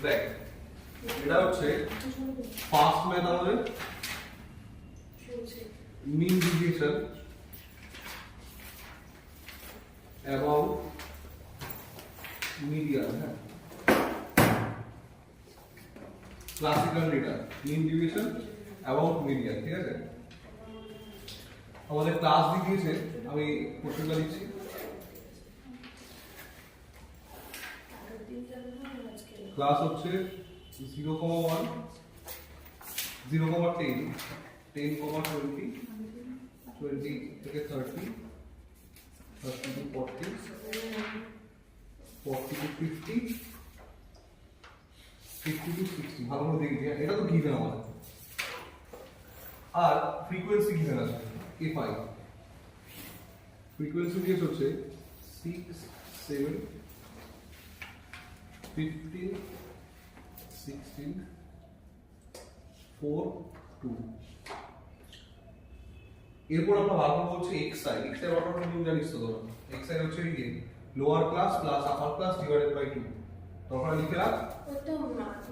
দেখ এটা হচ্ছে ফার্স্ট ম্যাথ আমাদের মিন ডিভিয়েশন অ্যাবাউট মিডিয়ান, হ্যাঁ classical data mean deviation about median, ঠিক আছে। আমাদের ক্লাস দিয়েছে, আমি কোশ্চেনটা দিচ্ছি। ক্লাস হচ্ছে 0,1 0,10 10,20 20 থেকে 30 30 to 40 40 to 50 50 to 60, ভালো করে দেখি এটা তো গিভেন আমাদের। আর ফ্রিকোয়েন্সি গিভেন আছে A5, ফ্রিকোয়েন্সি দিয়েছে হচ্ছে 6 7 15 16 4 2। এরপর আমরা বার করব হচ্ছে xi, xi বার করার নিয়ম জানিস তো তোরা। xi হচ্ছে এই lower class plus upper class divided by 2। তখন লিখে রাখ কত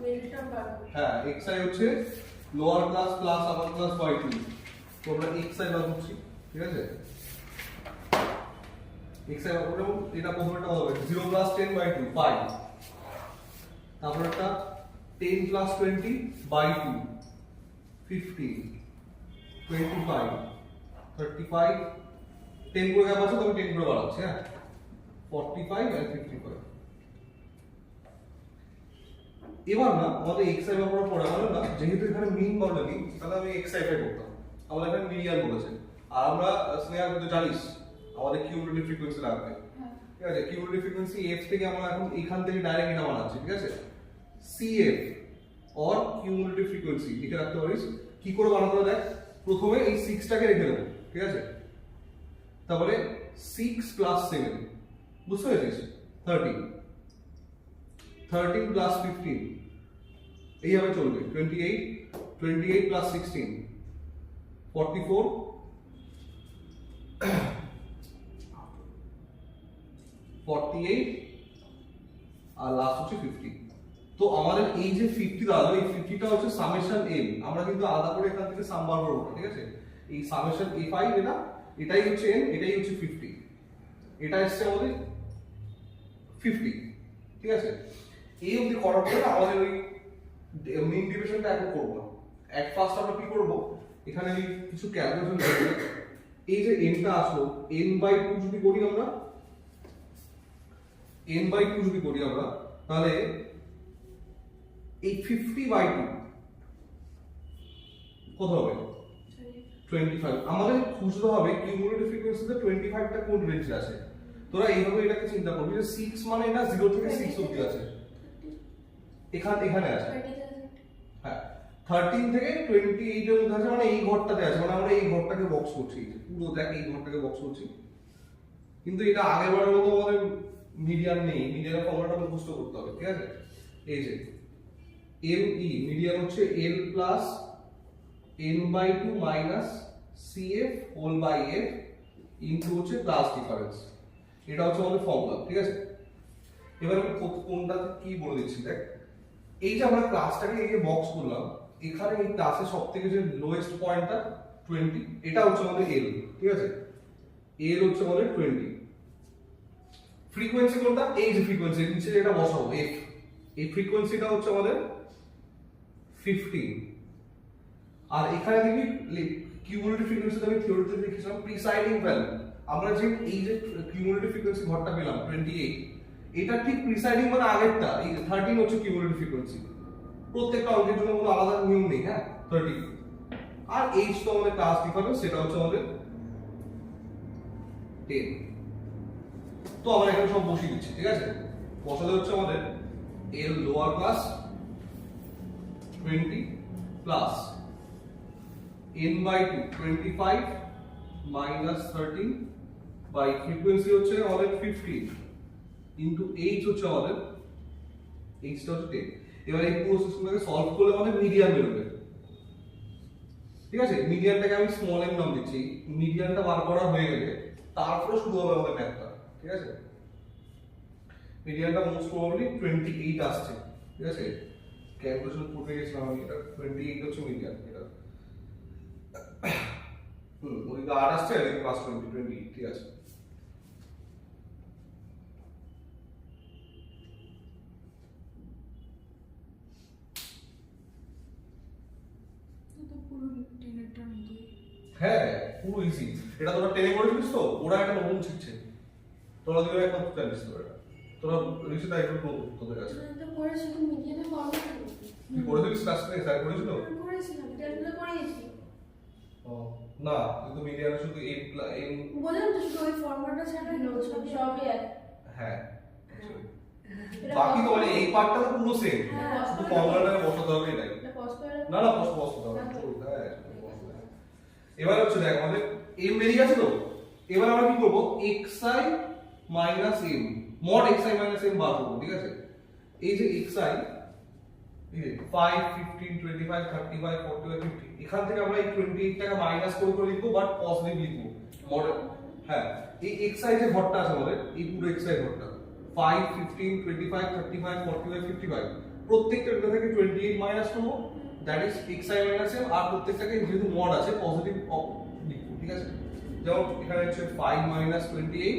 মিডল টার্ম বার করব। হ্যাঁ, xi হচ্ছে lower class plus upper class by 2। তো আমরা xi বার করছি, ঠিক আছে। xi বার করব, এটা প্রথমটা হবে 0 প্লাস 10 বাই 2 5, তারপর একটা 10 প্লাস 20 বাই 2 15 25 35 10 করে গ্যাপ আছে, তবে 10 করে বাড়াচ্ছি, হ্যাঁ 45 আর 55। এবার না আমাদের xi বার করার পরে আমাদের না, যেহেতু এখানে মিন বলা নেই, তাহলে আমি xi বাই করতাম। আমাদের এখানে মিডিয়ান বলেছে, আর আমরা স্নেহা কিন্তু জানিস আমাদের কিউমুলেটিভ ফ্রিকোয়েন্সি লাগবে, ঠিক আছে। কিউমুলেটিভ ফ্রিকোয়েন্সি f থেকে আমরা এখন এখান থেকে ডাইরেক্ট এটা বানাচ্ছি, ঠিক আছে। cf অর কিউমুলেটিভ ফ্রিকোয়েন্সি লিখে রাখতে পারিস। কি করে বানাতে হবে দেখ, প্রথমে এই 6 টাকে রেখে দেবো, ঠিক আছে। তারপরে 6 প্লাস 7, বুঝতে পেরেছিস, 13 13 প্লাস 15 এইভাবে চলবে 28 28 প্লাস 16 44 48 আর লাস্ট হচ্ছে 50। তো আমাদের এই যে 50 দাঁড়ালো, এই 50টা হচ্ছে সামেশন m। আমরা কিন্তু আলাদা করে এখান থেকে সাম বার করব, ঠিক আছে। এই সামেশন a5 এটাই হচ্ছে n, এটাই হচ্ছে 50, এটা হচ্ছে আমাদের 50, ঠিক আছে। এই অবধি করার পরে আমাদের ওই মিন ডিভিশনটা এখন করব না। এট ফার্স্ট আমরা কি করব, এখানে আমি কিছু ক্যালকুলেশন করব। এই যে n টা আসলো, n/2 যদি করি আমরা, n/2 যদি করি আমরা, তাহলে এই 50/2 কত হবে 25। আমাদের খুঁজতে হবে কিউমুলেটিভ ফ্রিকোয়েন্সিতে 25টা কোন রেঞ্জে আছে। তোরা এইভাবে এটাকে চিন্তা করবি যে 6 মানে এটা 0 থেকে 6 অবধি আছে, এখানে আছে, হ্যাঁ 13 থেকে 28 এর মধ্যে আছে, মানে এই ঘরটাতে আছে, মানে আমরা এই ঘরটাকে বক্স করছি, পুরো দেখ এই ঘরটাকে বক্স করছি। কিন্তু এটা আগেরবারের মতো আমাদের মিডিয়ান নেই, মিডিয়ানের ফর্মুলাটা মুখস্থ করতে হবে, ঠিক আছে। এই যে ME মিডিয়ান হচ্ছে L plus n/2 minus CF whole by F into হচ্ছে ক্লাস ডিফারেন্স। এটা হচ্ছে আমাদের ফর্মুলা, ঠিক আছে। এবার আমি কোনটাতে কি বলে দিচ্ছি দেখ, এই যে আমরা ক্লাসটাকে এই যে বক্স করলাম, এখানে এই ক্লাসের সবথেকে যে লোয়েস্ট পয়েন্টটা 20, এটা হচ্ছে আমাদের L, ঠিক আছে। L হচ্ছে আমাদের 20। ফ্রিকোয়েন্সি কোনটা, এই যে ফ্রিকোয়েন্সি নিচে এটা বসাবো F, এই ফ্রিকোয়েন্সিটা হচ্ছে আমাদের 15। আর এখানে দেখবি কিউমুলেটিভ ফ্রিকোয়েন্সিতে আমি থিওরিতে লিখেছিলাম প্রিসাইডিং ভ্যালু। আমরা যে এই যে কিউমুলেটিভ ফ্রিকোয়েন্সি ঘরটা পেলাম 28, এটা ঠিক প্রিসাইডিং মানে আগেরটা, এই 13 হচ্ছে কিউমুলেটিভ ফ্রিকোয়েন্সি। প্রত্যেকটা অঙ্কের জন্য কোনো আলাদা নিয়ম নেই, হ্যাঁ 30। আর h তো আমাদের ক্লাস ডিফারেন্স, সেটা হচ্ছে আমাদের 10। তো আমরা এখানে সব বসিয়ে দিচ্ছি, ঠিক আছে। বসালে হচ্ছে আমাদের L lower class 20 plus n/2 25 minus 13 by frequency হচ্ছে আমাদের 15 ইনটু h হচ্ছে আমাদের h টা হচ্ছে 10। এবার এই পুরো সিস্টেমটাকে সলভ করলে আমাদের মিডিয়ান বেরোবে, ঠিক আছে। মিডিয়ানটাকে আমি স্মল m নাম দিচ্ছি। মিডিয়ানটা বার করা হয়ে গেলে তারপরে শুরু হবে আমাদের ম্যাথটা, ঠিক আছে। মিডিয়ানটা মোস্ট প্রবাবলি 28 আসছে, ঠিক আছে ক্যালকুলেশন করতে গেছিলাম আমি এটা 28 হচ্ছে মিডিয়ান এটা ওদিকে 8 আসছে আর এদিকে প্লাস 28 ঠিক আছে তো পুরো 10 এর মতো হ্যাঁ পুরো ইজি এটা তোরা টেনে করেছিস তো ওরা একটা নতুন শিখছে তোরা দিকে একটা জানিস তো এটা তোরা রিসিটা একটু তোদের কাছে তো করেছি তো মিডিয়াতে ফর্মুলা তুই করে দিস ক্লাস থেকে স্যার করেছিল করেছিলাম 10 করেছি ও না কিন্তু মিডিয়ানে শুধু এম বললাম তো শুধু ওই ফর্মুলাটা ছাড়া সবই এক হ্যাঁ বাকি তো মানে এই পার্টটা তো পুরো সেম শুধু ফর্মুলাটাকে বসাতে হবে এটাই না না বসাতে হবে হ্যাঁ এবার হচ্ছে দেখ আমাদের m বেরিয়ে গেছে তো এবার আমরা কি করব xi m mod xi m বার করব ঠিক আছে এই যে xi এই যে 5 15 25 35 45 50 এখান থেকে আমরা এই 28 টাকা মাইনাস করে লিখবো বাট পজিটিভ লিখবো mod হ্যাঁ এই xi যে ঘরটা আছে আমাদের এই পুরো xi ঘরটা 5 15 25 35 45 55 প্রত্যেকটা থেকে 28 মাইনাস করব দ্যাট ইজ xi m আর প্রত্যেকটাকে যেহেতু মড আছে পজিটিভ লিখবো ঠিক আছে যেমন এখানে হচ্ছে 5 minus 28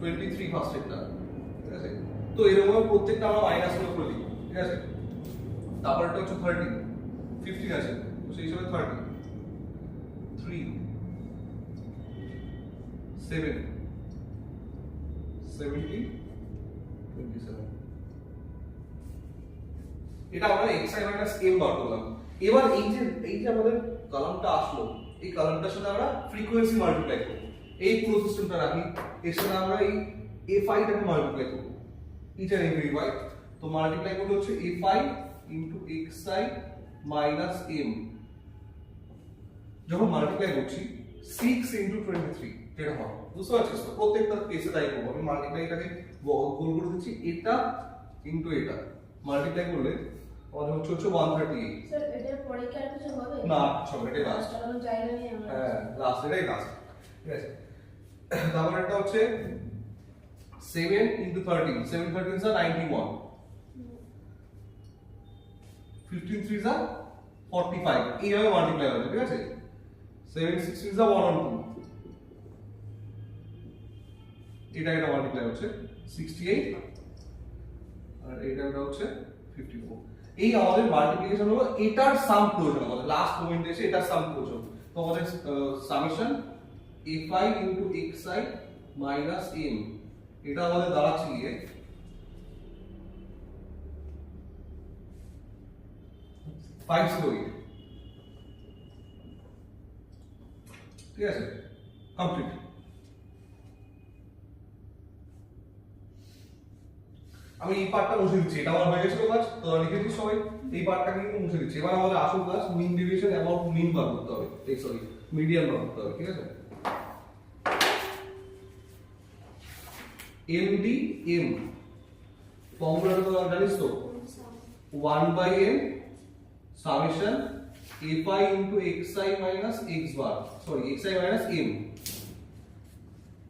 23 ফার্স্ট একটা ঠিক আছে তো এরকম প্রত্যেকটা আমরা মাইনাস করে লিখবো ঠিক আছে তারপরটা হচ্ছে 30 15 আছে তো সেই হিসাবে 30 3 7 70 27 এটা আমরা xi m বার করলাম এবার এই যে আমাদের কলামটা আসলো এই কলামটার সাথে আমরা ফ্রিকোয়েন্সি মাল্টিপ্লাই করব এই পুরো সিস্টেমটা রাখি এর সাথে আমরা এই fi টাকে মাল্টিপ্লাই করব ইচ এন্ড এভরি ওয়াই তো মাল্টিপ্লাই করলে হচ্ছে fi xi m যখন মাল্টিপ্লাই করছি 6 23 যেটা হবে বুঝতে পারছিস তো প্রত্যেকটা কেসে তাই করব আমি মাল্টিপ্লাইটাকে গোল করে দিচ্ছি এটা ইনটু এটা মাল্টিপ্লাই করলে আমাদের হচ্ছে 138 স্যার এটার পরে কি আর কিছু হবে না সব এটাই লাস্ট কারণ জায়গা নেই আমরা হ্যাঁ লাস্ট এটাই লাস্ট ঠিক আছে তারপর এটা হচ্ছে 7 into 13 7 13 are 91 15 3s are 45 এইভাবে মাল্টিপ্লাই হবে ঠিক আছে 7 16s are 112 এটা মাল্টিপ্লাই হচ্ছে 68 আর এটা হচ্ছে 54 এই আমাদের মাল্টিপ্লিকেশন হলো এটার সাম প্রয়োজন আমাদের লাস্ট মোমেন্টে এসে এটার সাম প্রয়োজন তো আমাদের summation fi into xi minus m এটা আমাদের দাঁড়াচ্ছে গিয়ে 508 ঠিক আছে কমপ্লিট আমি এই পার্টটা মুছে দিচ্ছি এটা আমার হয়ে গেছিল কাজ তো লিখে দিচ্ছি সবাই এই পার্টটাকে কিন্তু মুছে দিচ্ছি এবার আমাদের আসল কাজ মিন ডেভিয়েশন অ্যাবাউট মিন বার করতে হবে এই সরি মিডিয়ান বার করতে হবে ঠিক আছে MDM ফর্মুলাটা তো জানিস তো 1/n summation fi into xi minus x bar sorry xi minus m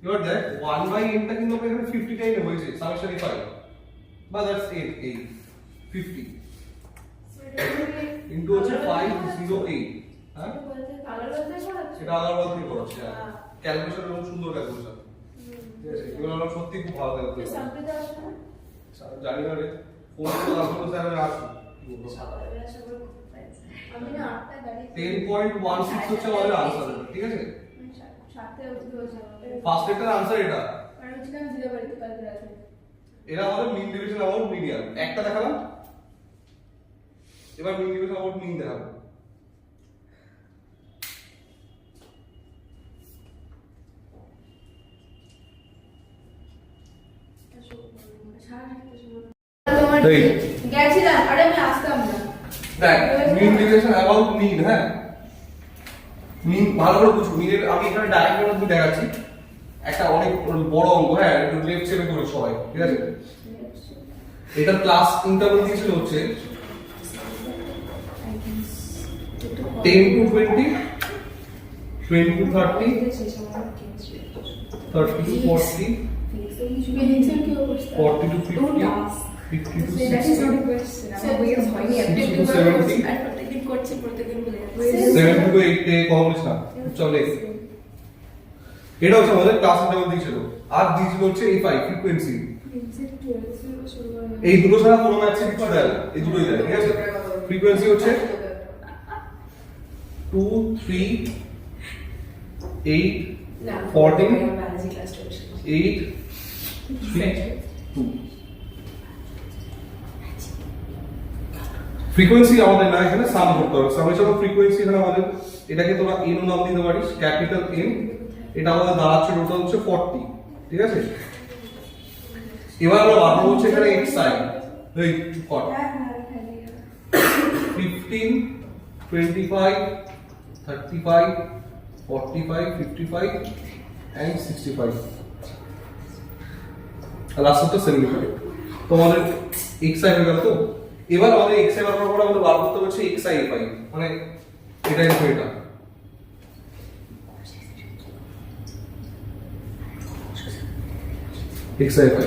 এবার দেখ 1/n টা কিন্তু আমরা এখানে 50 টাই হয়েছে summation fi বা দ্যাটস 8 50 ইনটু হচ্ছে 508 হ্যাঁ কালার বলতে করাচ্ছে সেটা আলাদা থেকে করাচ্ছে ক্যালকুলেশন এবং সুন্দর ক্যালকুলেশন ঠিক আছে এগুলো আমরা সত্যি খুব ভালো ক্যালকুলেশন সামপ্রিদা আসবে না জানি না রে ফোন করে আসলে স্যার আসবে সকালবেলা সবাই আমি না 8টা গাড়ি 10.16 হচ্ছে আমাদের আনসার ঠিক আছে 7টা উঠতে হয়েছে ফার্স্ট এটার আনসার এটা আর হচ্ছে আমি দিলে বাড়িতে কালকে রাখবো এরা আমাদের মিন ডিভিশন অ্যাবাউট মিডিয়ান একটা দেখালাম এবার মিন ডিভিশন অ্যাবাউট মিন দেখাবো গেছিলাম আরে আমি আসতাম না দেখ মিন ডিভিশন অ্যাবাউট মিন হ্যাঁ মিন ভালো করে বুঝো মিনের আমি এখানে ডায়াগ্রাম দিয়ে দেখাচ্ছি একটা অনেক বড় অঙ্ক হ্যাঁ একটু লেফট সেভে করে সবাই ঠিক আছে এটা ক্লাস ইন্টারভাল দিয়েছিল হচ্ছে 10 to 20 20 to 30 30 to 40 40 to 50 50 to That is 60, not a question. আমার বইয়ের হয়নি 60 to 70, আর প্রত্যেকদিন করছি প্রত্যেকদিন ভুলে যাচ্ছি 70 to 80 কম হচ্ছে না চলে। এটা হচ্ছে আমাদের ক্লাস লেভেল দিয়েছিল, আর দিয়েছিল হচ্ছে এই 5 ফ্রিকোয়েন্সি। এই দুটো ছাড়া কোনো ম্যাথে কিছু দেয় না, এই দুটোই দেয়, ঠিক আছে। ফ্রিকোয়েন্সি হচ্ছে 2 3 8 না 14 বায়োলজি ক্লাসটা বসে 8 3 2। ফ্রিকোয়েন্সি আমাদের না, এখানে সাম করতে হবে। সামেশন অফ ফ্রিকোয়েন্সি এখানে আমাদের, এটাকে তোরা এন নাম দিতে পারিস, ক্যাপিটাল এন। এটা আমাদের দাঁড়াচ্ছে টোটাল হচ্ছে 40, ঠিক আছে। এবার আমরা বার করব হচ্ছে এখানে xi, এই কট 15 25 35 45 55 and 65, আর লাস্টটা 75। তো আমাদের xi হয়ে গেল। তো এবার আমাদের xi বার করার পর আমাদের বার করতে হচ্ছে xi fi, মানে এটা ইনটু এটা। xi fi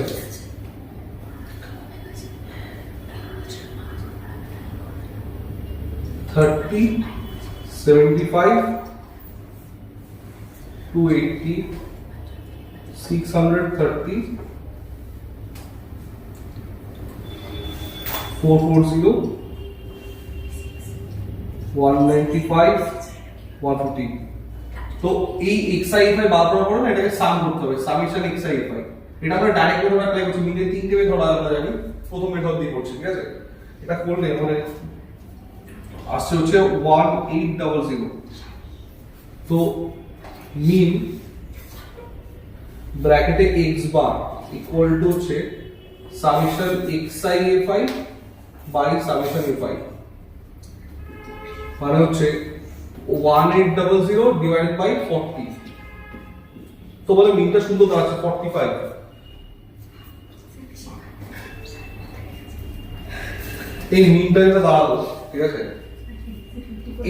30 75 280 630 440 195 150। তো এই xi5 বার করার পর না এটাকে সাম করতে হবে, সামেশন xi5। এটা আমরা ডাইরেক্ট করে অ্যাপ্লাই করছি, মিনিটে তিনটে মেথড আমরা জানি, প্রথম মেথড দিয়ে করছি, ঠিক আছে। এটা করলে আমাদের আসছে হচ্ছে 1800। তো মিন ব্র্যাকেটে x বার ইকুয়াল টু হচ্ছে summation xi5 by summation a5, মানে হচ্ছে 1800 ডিভাইডেড বাই 40। তো বলে মিনটা সুন্দর দাঁড়াচ্ছে 45। এই মিনটা যেটা দাঁড়ালো, ঠিক আছে।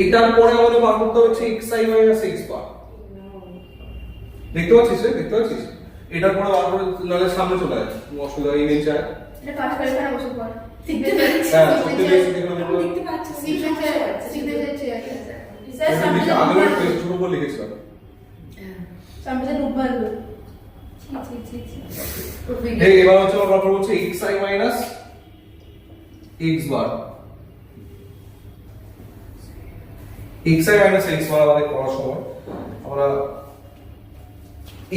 এটার পরে আমাদের বার করতে হচ্ছে xi x বার। দেখতে পাচ্ছিস রে, দেখতে পাচ্ছিস? এটার পরে বার করে নালে সামনে চলে যায়, অসুবিধা এই নিচে আয়। এটা কাজ করে এখানে বসে পড় দেখতে পাচ্ছি। হ্যাঁ সত্যি বেশি দেখলাম আমি দেখতে পাচ্ছি। স্যার সামনে আমি একটা ছোট করে লিখেছিলাম। সামনে নুবালো এই এবার হচ্ছে আমরা বার করব হচ্ছে xi x বার। xi x বার আমাদের করার সময় আমরা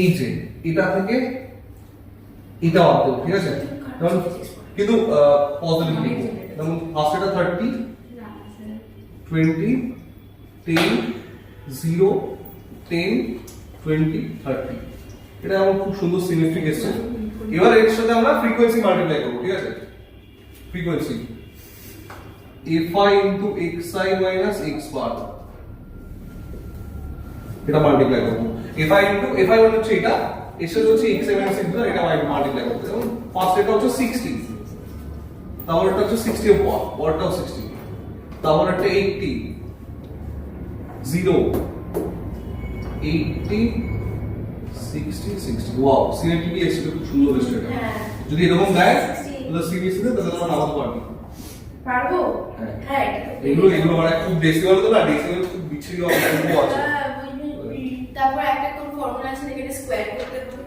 এই যে এটা থেকে এটা বাদ দেব, ঠিক আছে। যেমন কিন্তু পজিটিভ লিখব, যেমন ফার্স্ট এটা 30 20 10 0 10 20 30। এটা আমার খুব সুন্দর সিমেট্রিক এসেছে। এবার এর সাথে আমরা ফ্রিকোয়েন্সি মাল্টিপ্লাই করব, ঠিক আছে। Frequency fi into xi minus x bar, এটা মাল্টিপ্লাই করব। fi into fi মানে হচ্ছে এটা, এর সাথে হচ্ছে xi minus x bar, এটা মাল্টিপ্লাই করব। যেমন ফার্স্ট এটা হচ্ছে 60, তারপর এটা হচ্ছে 60 এর পর পরটাও 60, তারপর এটা 80 0 80 60 60। ওয়াও, সিমেট্রিক এসেছে, খুব সুন্দর এসেছে এটা। যদি এরকম দেয় তাহলে সিরিয়াসলি তাহলে আমরা নামাতে পারবো। পারবো? হ্যাঁ। হ্যাঁ এগুলো মানে খুব ডেসিমাল তো না, ডেসিমাল খুব বিচ্ছিরি অঙ্ক আছে। তারপর একটা কোন ফর্মুলা আছে যেখানে স্কয়ার করতে হবে।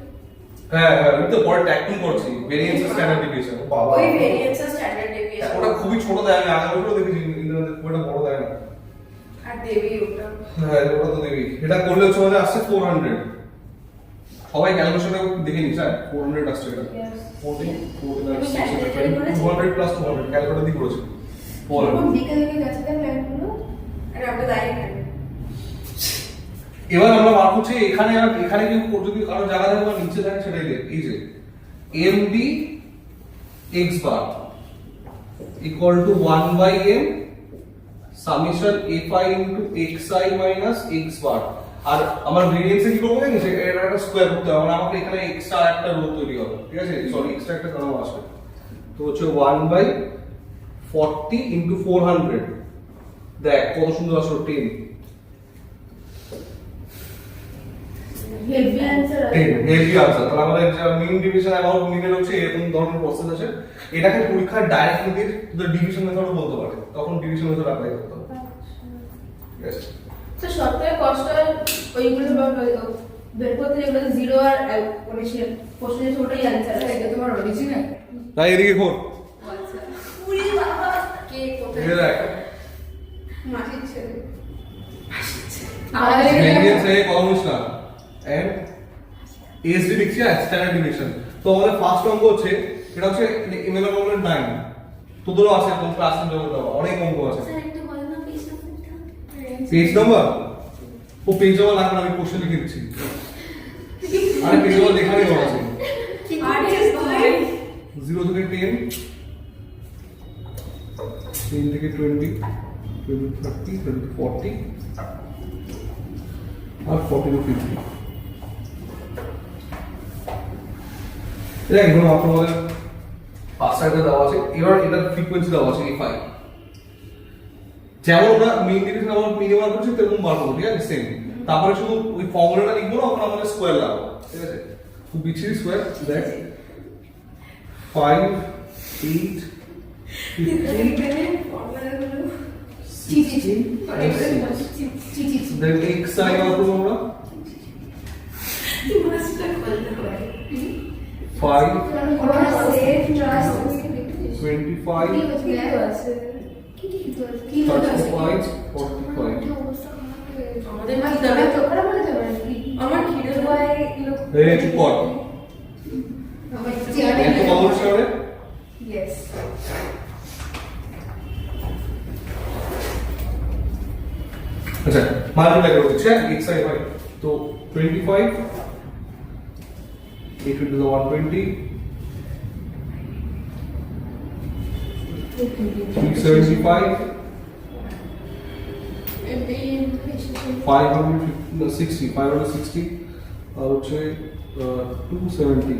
হ্যাঁ হ্যাঁ, আমি তো পরে ট্যাগ করছি ভেরিয়েন্স স্ট্যান্ডার্ড ডেভিয়েশন। বাবা ওই ভেরিয়েন্স আর স্ট্যান্ডার্ড ডেভিয়েশন ওটা খুবই ছোট দেয়, আমি আগের বছরও দেখেছি ইন্টারনেটে, খুব একটা বড় দেয় না। আর দেবী ওটা। হ্যাঁ ওটা তো দেবি। এটা করলে হচ্ছে আমাদের আসছে 400। সবাই ক্যালকুলেশনে দেখে নিস, হ্যাঁ 400 আসছে এটা। 14 200 প্লাস 200 ক্যালকুলেটর দিয়ে করেছি। 400 কোন দিকে দিকে গেছে তার লাইনগুলো? আর আমরা দাঁড়িয়ে থাকি। এবার আমরা বার করছি এখানে, আর এখানে যদি কারো জায়গা থাকে বা নিচে থাকে সেটাই দেখ। এই যে md x bar equal to 1 by m summation fi into xi minus x bar। আর আমার ভেরিয়েন্সে কি করব জানিস, এটা একটা স্কয়ার করতে হবে, মানে আমাকে এখানে এক্সট্রা একটা রো তৈরি হবে, ঠিক আছে। সরি, এক্সট্রা একটা টার্ম আসবে। তো হচ্ছে 1 by 40 into 400। দেখ কত সুন্দর আসলো 10। হেভি অ্যান্সার আছে 10 হেভি আনসার। তাহলে আমাদের যে মিন ডিভিশন অ্যামাউন্ট মিনের হচ্ছে এরকম ধরনের প্রসেস আছে। এটাকে পরীক্ষায় ডাইরেক্ট নিতে ডিভিশন মেথডও বলতে পারে, তখন ডিভিশন মেথড অ্যাপ্লাই করতে হবে। Yes. তো সবথেকে কষ্ট হয় ওইগুলো বের করতে, যেগুলো জিরো আর মানে সে প্রশ্ন যে ওটাই অ্যান্সার আছে। এটা তোমার অরিজিনাল? তাই এদিকে ঘোর, আচ্ছা। পুরি বাবা কে কোথায়? এদিকে দেখ। মাটির ছেলে। আমাদের Gradient से columns না and ASD লিখছি স্ট্যান্ডার্ড ডিভিশন। তো আমাদের ফার্স্ট অঙ্ক হচ্ছে এটা হচ্ছে ইমেল প্রবলেম 9। তোদেরও আছে কোন ক্লাসে জমা দেওয়া অনেক অঙ্ক আছে। স্যার একটু বলো না পেজ নাম্বারটা। পেজ নাম্বার ও পেজ নাম্বার লাগবে না, আমি কোশ্চেন লিখে দিচ্ছি। আরে পেজ নাম্বার লেখা নেই আমার কাছে। কি আর্টিস্ট ভাই 0 থেকে 10, 10 থেকে 20, 20 30, 20 40 আর 40 to 50। এটা একদম আপনাদের পাঁচ সাইডে দেওয়া আছে। এবার এটার ফ্রিকোয়েন্সি দেওয়া আছে A5। যেমন আমরা মেইন ডিভিশন আমার মিনিমাম করছি তেমন বার করবো, ঠিক আছে সেম। তারপরে শুধু ওই ফর্মুলাটা লিখবো না, ওখানে আমাদের স্কোয়ার লাগাবো, ঠিক আছে। খুব বিচ্ছিরি স্কোয়ার দেখ 5 8 15 16 then x i বার করবো আমরা 5 25 35 45। আমাদের মা দাঁড়া তো করে বলে দেবে আমার খিদে পায় এই চুপ কর, আমার একটু কমন সামনে। ইয়েস। আচ্ছা মাল্টিপ্লাই করে দিচ্ছি x i by তো 25 8 into the 120 375 560 আর হচ্ছে 270।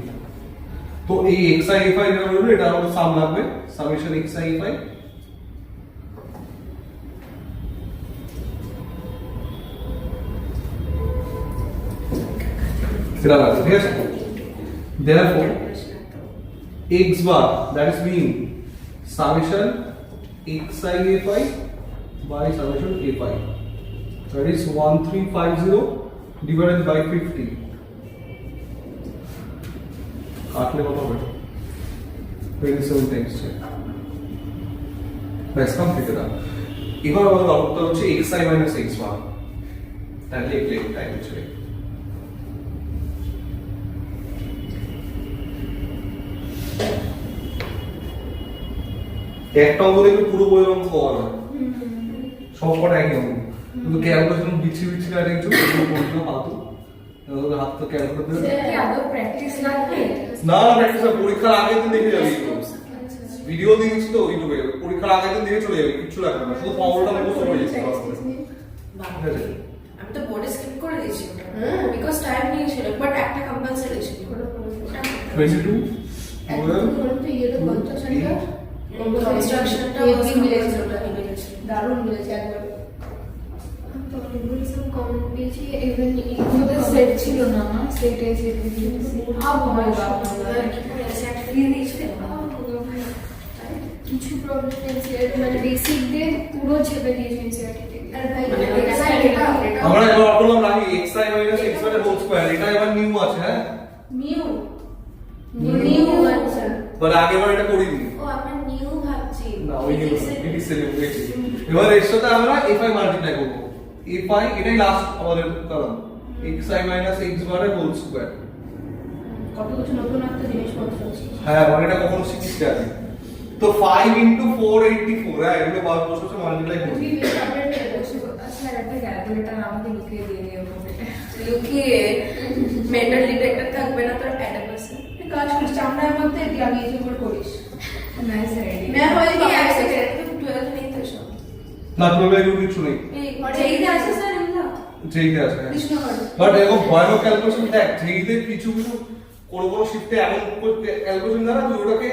তো এই xi a5 যেটা বলবো এটা আমাদের সাম লাগবে, সামেশন xi a5 সেটা লাগবে, ঠিক আছে। therefore x bar that is mean summation xi a5 by summation a5 that is 1350 divided by 50 কাটলে কত হবে 27 times ব্যাস কমপ্লিট। এবার আমাদের উত্তর হচ্ছে xi minus x bar, তাহলে লিখলে টাইপ হচ্ছে একটা অঙ্ক দেখলে পুরো বইয়ের অঙ্ক করা হয়, সব কটা একই অঙ্ক, কিন্তু ক্যালকুলেশন বিচ্ছিরি বিচ্ছিরি আর কিছু পড়তে পাতো হাত তো ক্যালকুলেট কি আদৌ প্র্যাকটিস লাগবে? না প্র্যাকটিস পরীক্ষার আগের দিন দেখে যাবি, ভিডিও দিয়েছি তো ইউটিউবে, পরীক্ষার আগের দিন দেখে চলে যাবে, কিছু লাগবে না, শুধু ফর্মুলাটা মুখস্থ করে যাচ্ছে। ঠিক আছে আমি তো বোর্ডে স্কিপ করে দিয়েছি বিকজ টাইম নিয়েছিল, বাট একটা কম্পালসারি ছিল 22 কনস্ট্রাকশনটা দারুণ মিলেছে একবার। সেট সেট ছিল না না, সেটে সেট কিছু প্রবলেম মানে বেসিক দিয়ে পুরো ছেপে দিয়েছে আমরা এবার বললাম রাখি xi minus x bar whole square, এটা এবার নিউ আছে, হ্যাঁ নিউ নিউ আচ্ছা বাট আগেবার এটা করিনি ও আমরা নিউ ভাবছি না, ওই নিউ ডিডি সেলে হয়েছে। এবার এর সাথে আমরা a5 মাল্টিপ্লাই করব, a5 এটাই লাস্ট আমাদের column xi minus x bar whole square. কত কিছু নতুন একটা জিনিসপত্র আছে। হ্যাঁ মানে এটা কখনো শিখিস আগে তো 5 into 484, হ্যাঁ এগুলো বার বসে বসে মাল্টিপ্লাই করবি। স্যার একটা ক্যালকুলেটর আমাকে লুকিয়ে দিয়ে দিও লুকিয়ে মেটাল ডিটেক্টর থাকবে না তোর অ্যাডাপ্টার কাজ করিস চামড়ার মধ্যে লাগিয়ে জোর করিস নাইস আইডিয়া। मैं হয়ে গিয়ে এক সেকেন্ড 12 নেই তো সব না তুমি এগুলো কিছু নেই, যেইতে আছে স্যার এগুলো যেইতে আছে হ্যাঁ। কৃষ্ণগড় বাট এরকম ভয়ানক ক্যালকুলেশন দেখ, যেইতে কিছু কিছু কোনো শিফটে এমন ক্যালকুলেশন দ্বারা তুই ওটাকে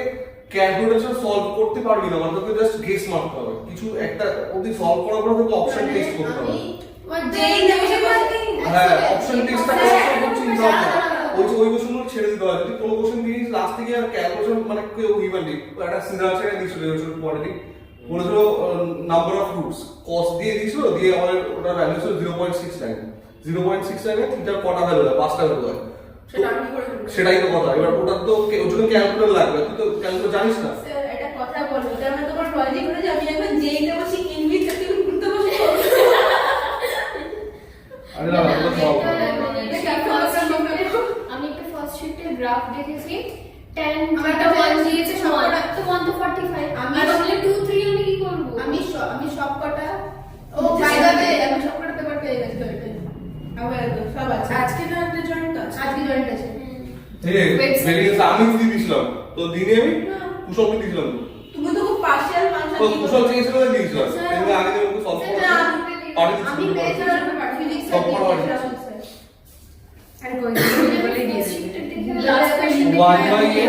ক্যালকুলেশন সলভ করতে পারবি না, মানে তোকে জাস্ট গেস মারতে হবে, কিছু একটা অবধি সলভ করার পর তোকে অপশন টেস্ট করতে হবে। আমি তোমার যেই নেমে বলতে হ্যাঁ অপশন টেস্টটা করছি না ওই কোশ্চেনগুলো ছেড়ে দিতে হয় যদি কোনো কোশ্চেন দিয়ে লাস্ট থেকে আর ক্যালকুলেশন মানে কেউ ইভেন্টলি একটা সিনার ছেড়ে দিয়েছিল ওই কোয়ান্টিটি বলেছিল নাম্বার অফ রুটস কস দিয়ে দিয়েছিল দিয়ে আমাদের ওটা ভ্যালু ছিল 0.69 0.69 এ থিটার কটা ভ্যালু হয় পাঁচটা ভ্যালু হয় সেটা আমি করে দেব। সেটাই তো কথা এবার ওটা তো ওর জন্য ক্যালকুলেটর লাগবে তুই তো ক্যালকুলেটর জানিস না স্যার এটা কথা বলবো তার মানে তোমার লজিক হলো যে আমি এখন যেই নেবো সেই ইনভিট থেকে ঘুরতে বসবো আরে না এটা সব আমি একটা ফার্স্ট শিফটের গ্রাফ দেখেছি 10 আমার একটা 1 দিয়েছে সবকটা তো 1 তো 45 আমি আর তাহলে 2 3 আমি কি করব আমি সবকটা ও বাই দ্য ওয়ে আমি সবকটা পেপার পেয়ে গেছি ওইটাই আমার সব আছে আজকে তো একটা জয়েন্ট আছে। আজকে জয়েন্ট আছে এই ভেরিয়েন্স আমি দিয়ে দিছিলাম তো দিনে আমি কুশলকে দিছিলাম তুমি তো খুব পার্শিয়াল ফাংশন তো কুশল চেয়েছিল তাই দিয়েছিলাম স্যার, কিন্তু আগে যেমন সলভ স্যার, করতে আমি পেয়েছিলাম ফিজিক্স সব করা হয়েছে। আর কই বলে দিয়েছি। Last question 1 by n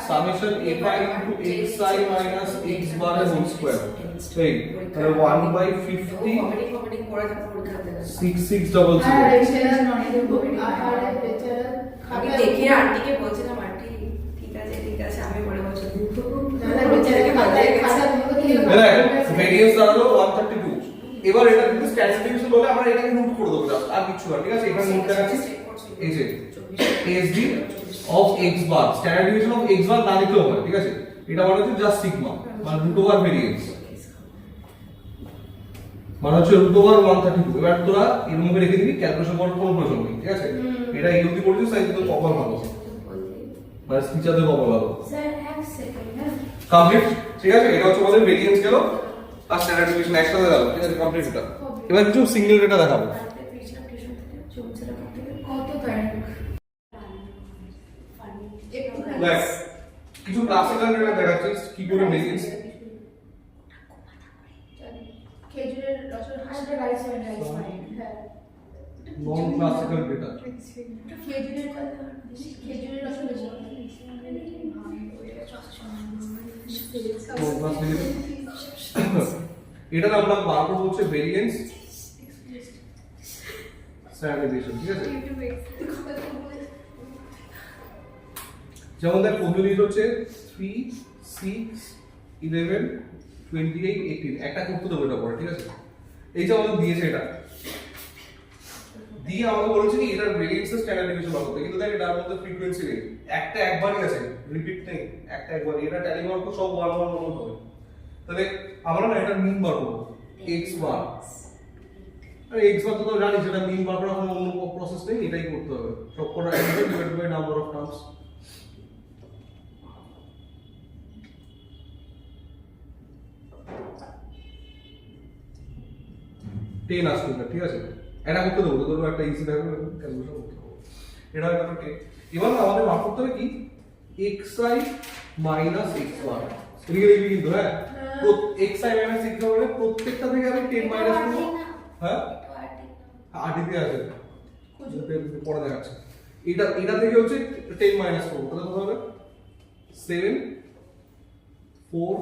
summation fi into xi minus x bar whole square এই তাহলে 1 by 50 কমেডি করে তারপর পরীক্ষাতে গেছে। 6600 আমি দেখে আন্টিকে বলছিলাম আন্টি ঠিক আছে আমি পরে বলছি বেচারাকে বাজারে গেছে। ভেরিয়েন্স দাঁড়ালো 132 এবার এটা কিন্তু স্ট্যাটিস্টিক্স বলে আমরা এটাকে নোট করে দেবো জাস্ট আর কিছু না ঠিক আছে এখানে নোট দেখাচ্ছি এই যে ASD of x bar standard division of x bar না লিখলেও হয় ঠিক আছে এটা মানে হচ্ছে জাস্ট সিগমা মানে রুট ওভার ভেরিয়েন্স মানে হচ্ছে রুট ওভার 132 এবার তোরা এর মধ্যে রেখে দিবি ক্যালকুলেশন করার কোনো প্রয়োজন নেই ঠিক আছে এটা এই অবধি পড়ছিস তাই তো কপাল ভালো মানে টিচারদের কপাল ভালো স্যার এক সেকেন্ড না কমপ্লিট ঠিক আছে এটা হচ্ছে আমাদের ভেরিয়েন্স গেল আর স্ট্যান্ডার্ড ডিভিশন একসাথে গেল ঠিক আছে কমপ্লিট এটা এবার কিছু সিঙ্গেল ডেটা দেখাবো কত তারিখ দেখ কিছু ক্লাসিক্যাল ডেটা দেখাচ্ছিস কি করে ভেরিয়েন্স খেজুরের রসের হাসটা রাইস হ্যাঁ নন ক্লাসিক্যাল ডেটা খেজুরের রসের বেশি এটা আমরা বার করবো হচ্ছে ভেরিয়েন্স স্ট্যান্ডার্ডাইজেশন ঠিক আছে যেমন দেখ পদ্ধতি হচ্ছে 3 6 11 28 18 একটা করতে দেবো এটা পরে ঠিক আছে এই যে আমাদের দিয়েছে এটা দিয়ে আমাকে বলেছে কি এটার ভেরিয়েন্সের স্ট্যান্ডার্ড ডিভিশন বার করতে কিন্তু দেখ এটার মধ্যে ফ্রিকোয়েন্সি নেই একটা একবারই আছে রিপিট নেই একটা একবারই এটা ট্যালি মার্ক সব 1 1 1 হবে তাহলে আমরা না এটা মিন বার করব x বার আরে x বার তো জানিস এটা মিন বার করার কোনো অন্য প্রসেস নেই এটাই করতে হবে সবকটা answer divided by number of terms ten আসবে না ঠিক আছে এটা করতে দেবো তোর একটা ইজি থাকবে ক্যালকুলেশন করতে হবে এটা একটা 10 এবার আমাদের বার করতে হবে কি xi minus x বার এদিকে দেখবি কিন্তু হ্যাঁ xi minus x বার মানে প্রত্যেকটা থেকে আমি 10 মাইনাস করব হ্যাঁ আরটিতে আছে পরে দেখাচ্ছি এটা থেকে হচ্ছে 10 মাইনাস করব তাহলে কত হবে 7 4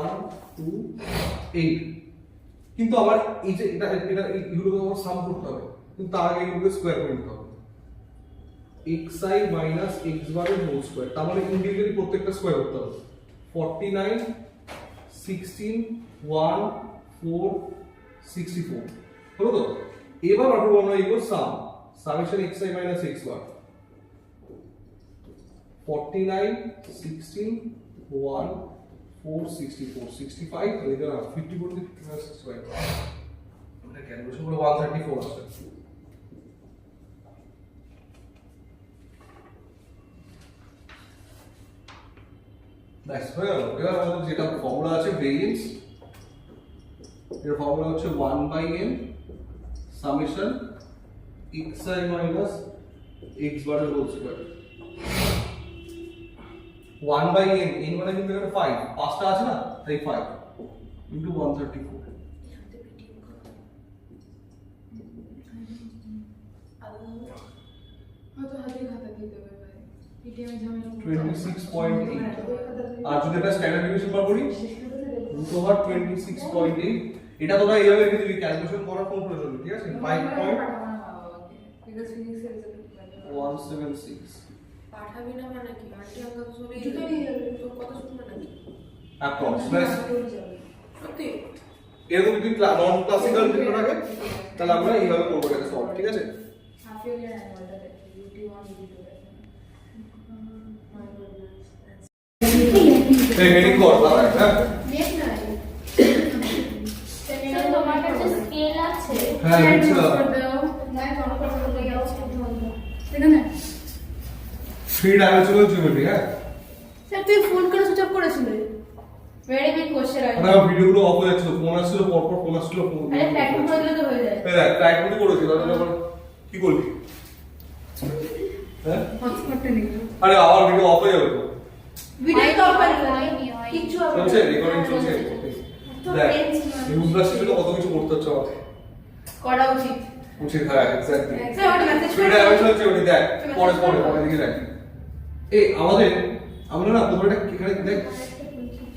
1 2 8 কিন্তু আবার এই যে এটা এগুলোকে আবার সাম করতে হবে কিন্তু তার আগে এগুলোকে স্কয়ার করে নিতে হবে xi minus x bar এর হোল স্কয়ার তার মানে ইন্ডিভিজুয়ালি প্রত্যেকটা স্কয়ার করতে হবে 49 16 1 4 64 হলো তো এবার আমরা আমরা এগুলো summation xi minus x bar 49 16 1 4 64 65 তাহলে এটা 54 থেকে 65 আমরা ক্যালকুলেশন করে 134 আসে ব্যাস হয়ে গেল এবার আমাদের যেটা ফর্মুলা আছে ভেরিয়েন্স এর ফর্মুলা হচ্ছে 1 by n summation xi minus x bar এর whole square 1 by n n মানে কিন্তু এখানে 5 পাঁচটা আছে না তাই 5 into 134 হয়তো হাতে খাতা দিতে হবে ভাই পিটিএমে ঝামেলা 26.8 আর যদি এটা স্ট্যান্ডার্ড ডিভিশন বার করি √26.8 এটা তোরা এইভাবে রেখে দিবি, ক্যালকুলেশন করার ফোন করে চলবি, ঠিক আছে? 5.176 পাঠাবি না মানে কি আন্টি আমাকে শুনে জুতো নিয়ে যাবে। তোর কথা শুনবে নাকি অ্যাপ্রক্স ব্যাস। সত্যি এরকম যদি নন ক্লাসিক্যাল ভিডিও থাকে তাহলে আমরা এইভাবে করবো এটা সলভ, ঠিক আছে? এই হেডিং কর দাঁড়া, হ্যাঁ তোমার কাছে স্কেল আছে? হ্যাঁ বুঝলাম। থ্রি ডাইমেনশনাল জিওমেট্রি, হ্যাঁ স্যার তুই ফোন করে সুইচ অফ করেছিলে। ভেরি বিগ কোশ্চেন আছে। আমার ভিডিওগুলো অফ হয়ে যাচ্ছিল, ফোন আসছিল পরপর ফোন আসছিল, ফোন আরে প্ল্যাটফর্ম করে দিলে তো হয়ে যায়। হ্যাঁ ট্রাই করতে করেছি, তাহলে আবার কি করবি? হ্যাঁ হটস্পটটা নিয়ে আরে আবার ভিডিও অফ হয়ে যাবে তো। ভিডিও তো অফ করে হয়নি। কিচ্ছু হবে চলছে রেকর্ডিং চলছে। তো দেখ পেন্স এই উদ্রাসে তো কত কিছু করতে হচ্ছে আমাকে। করা উচিত। উচিত, হ্যাঁ এক্স্যাক্টলি। স্যার ওটা মেসেজ থ্রি ডাইমেনশনাল জিওমেট্রি দেখ, পরে দিকে দেখ। এই আমরা না তোমরা এটা এখানে দেখ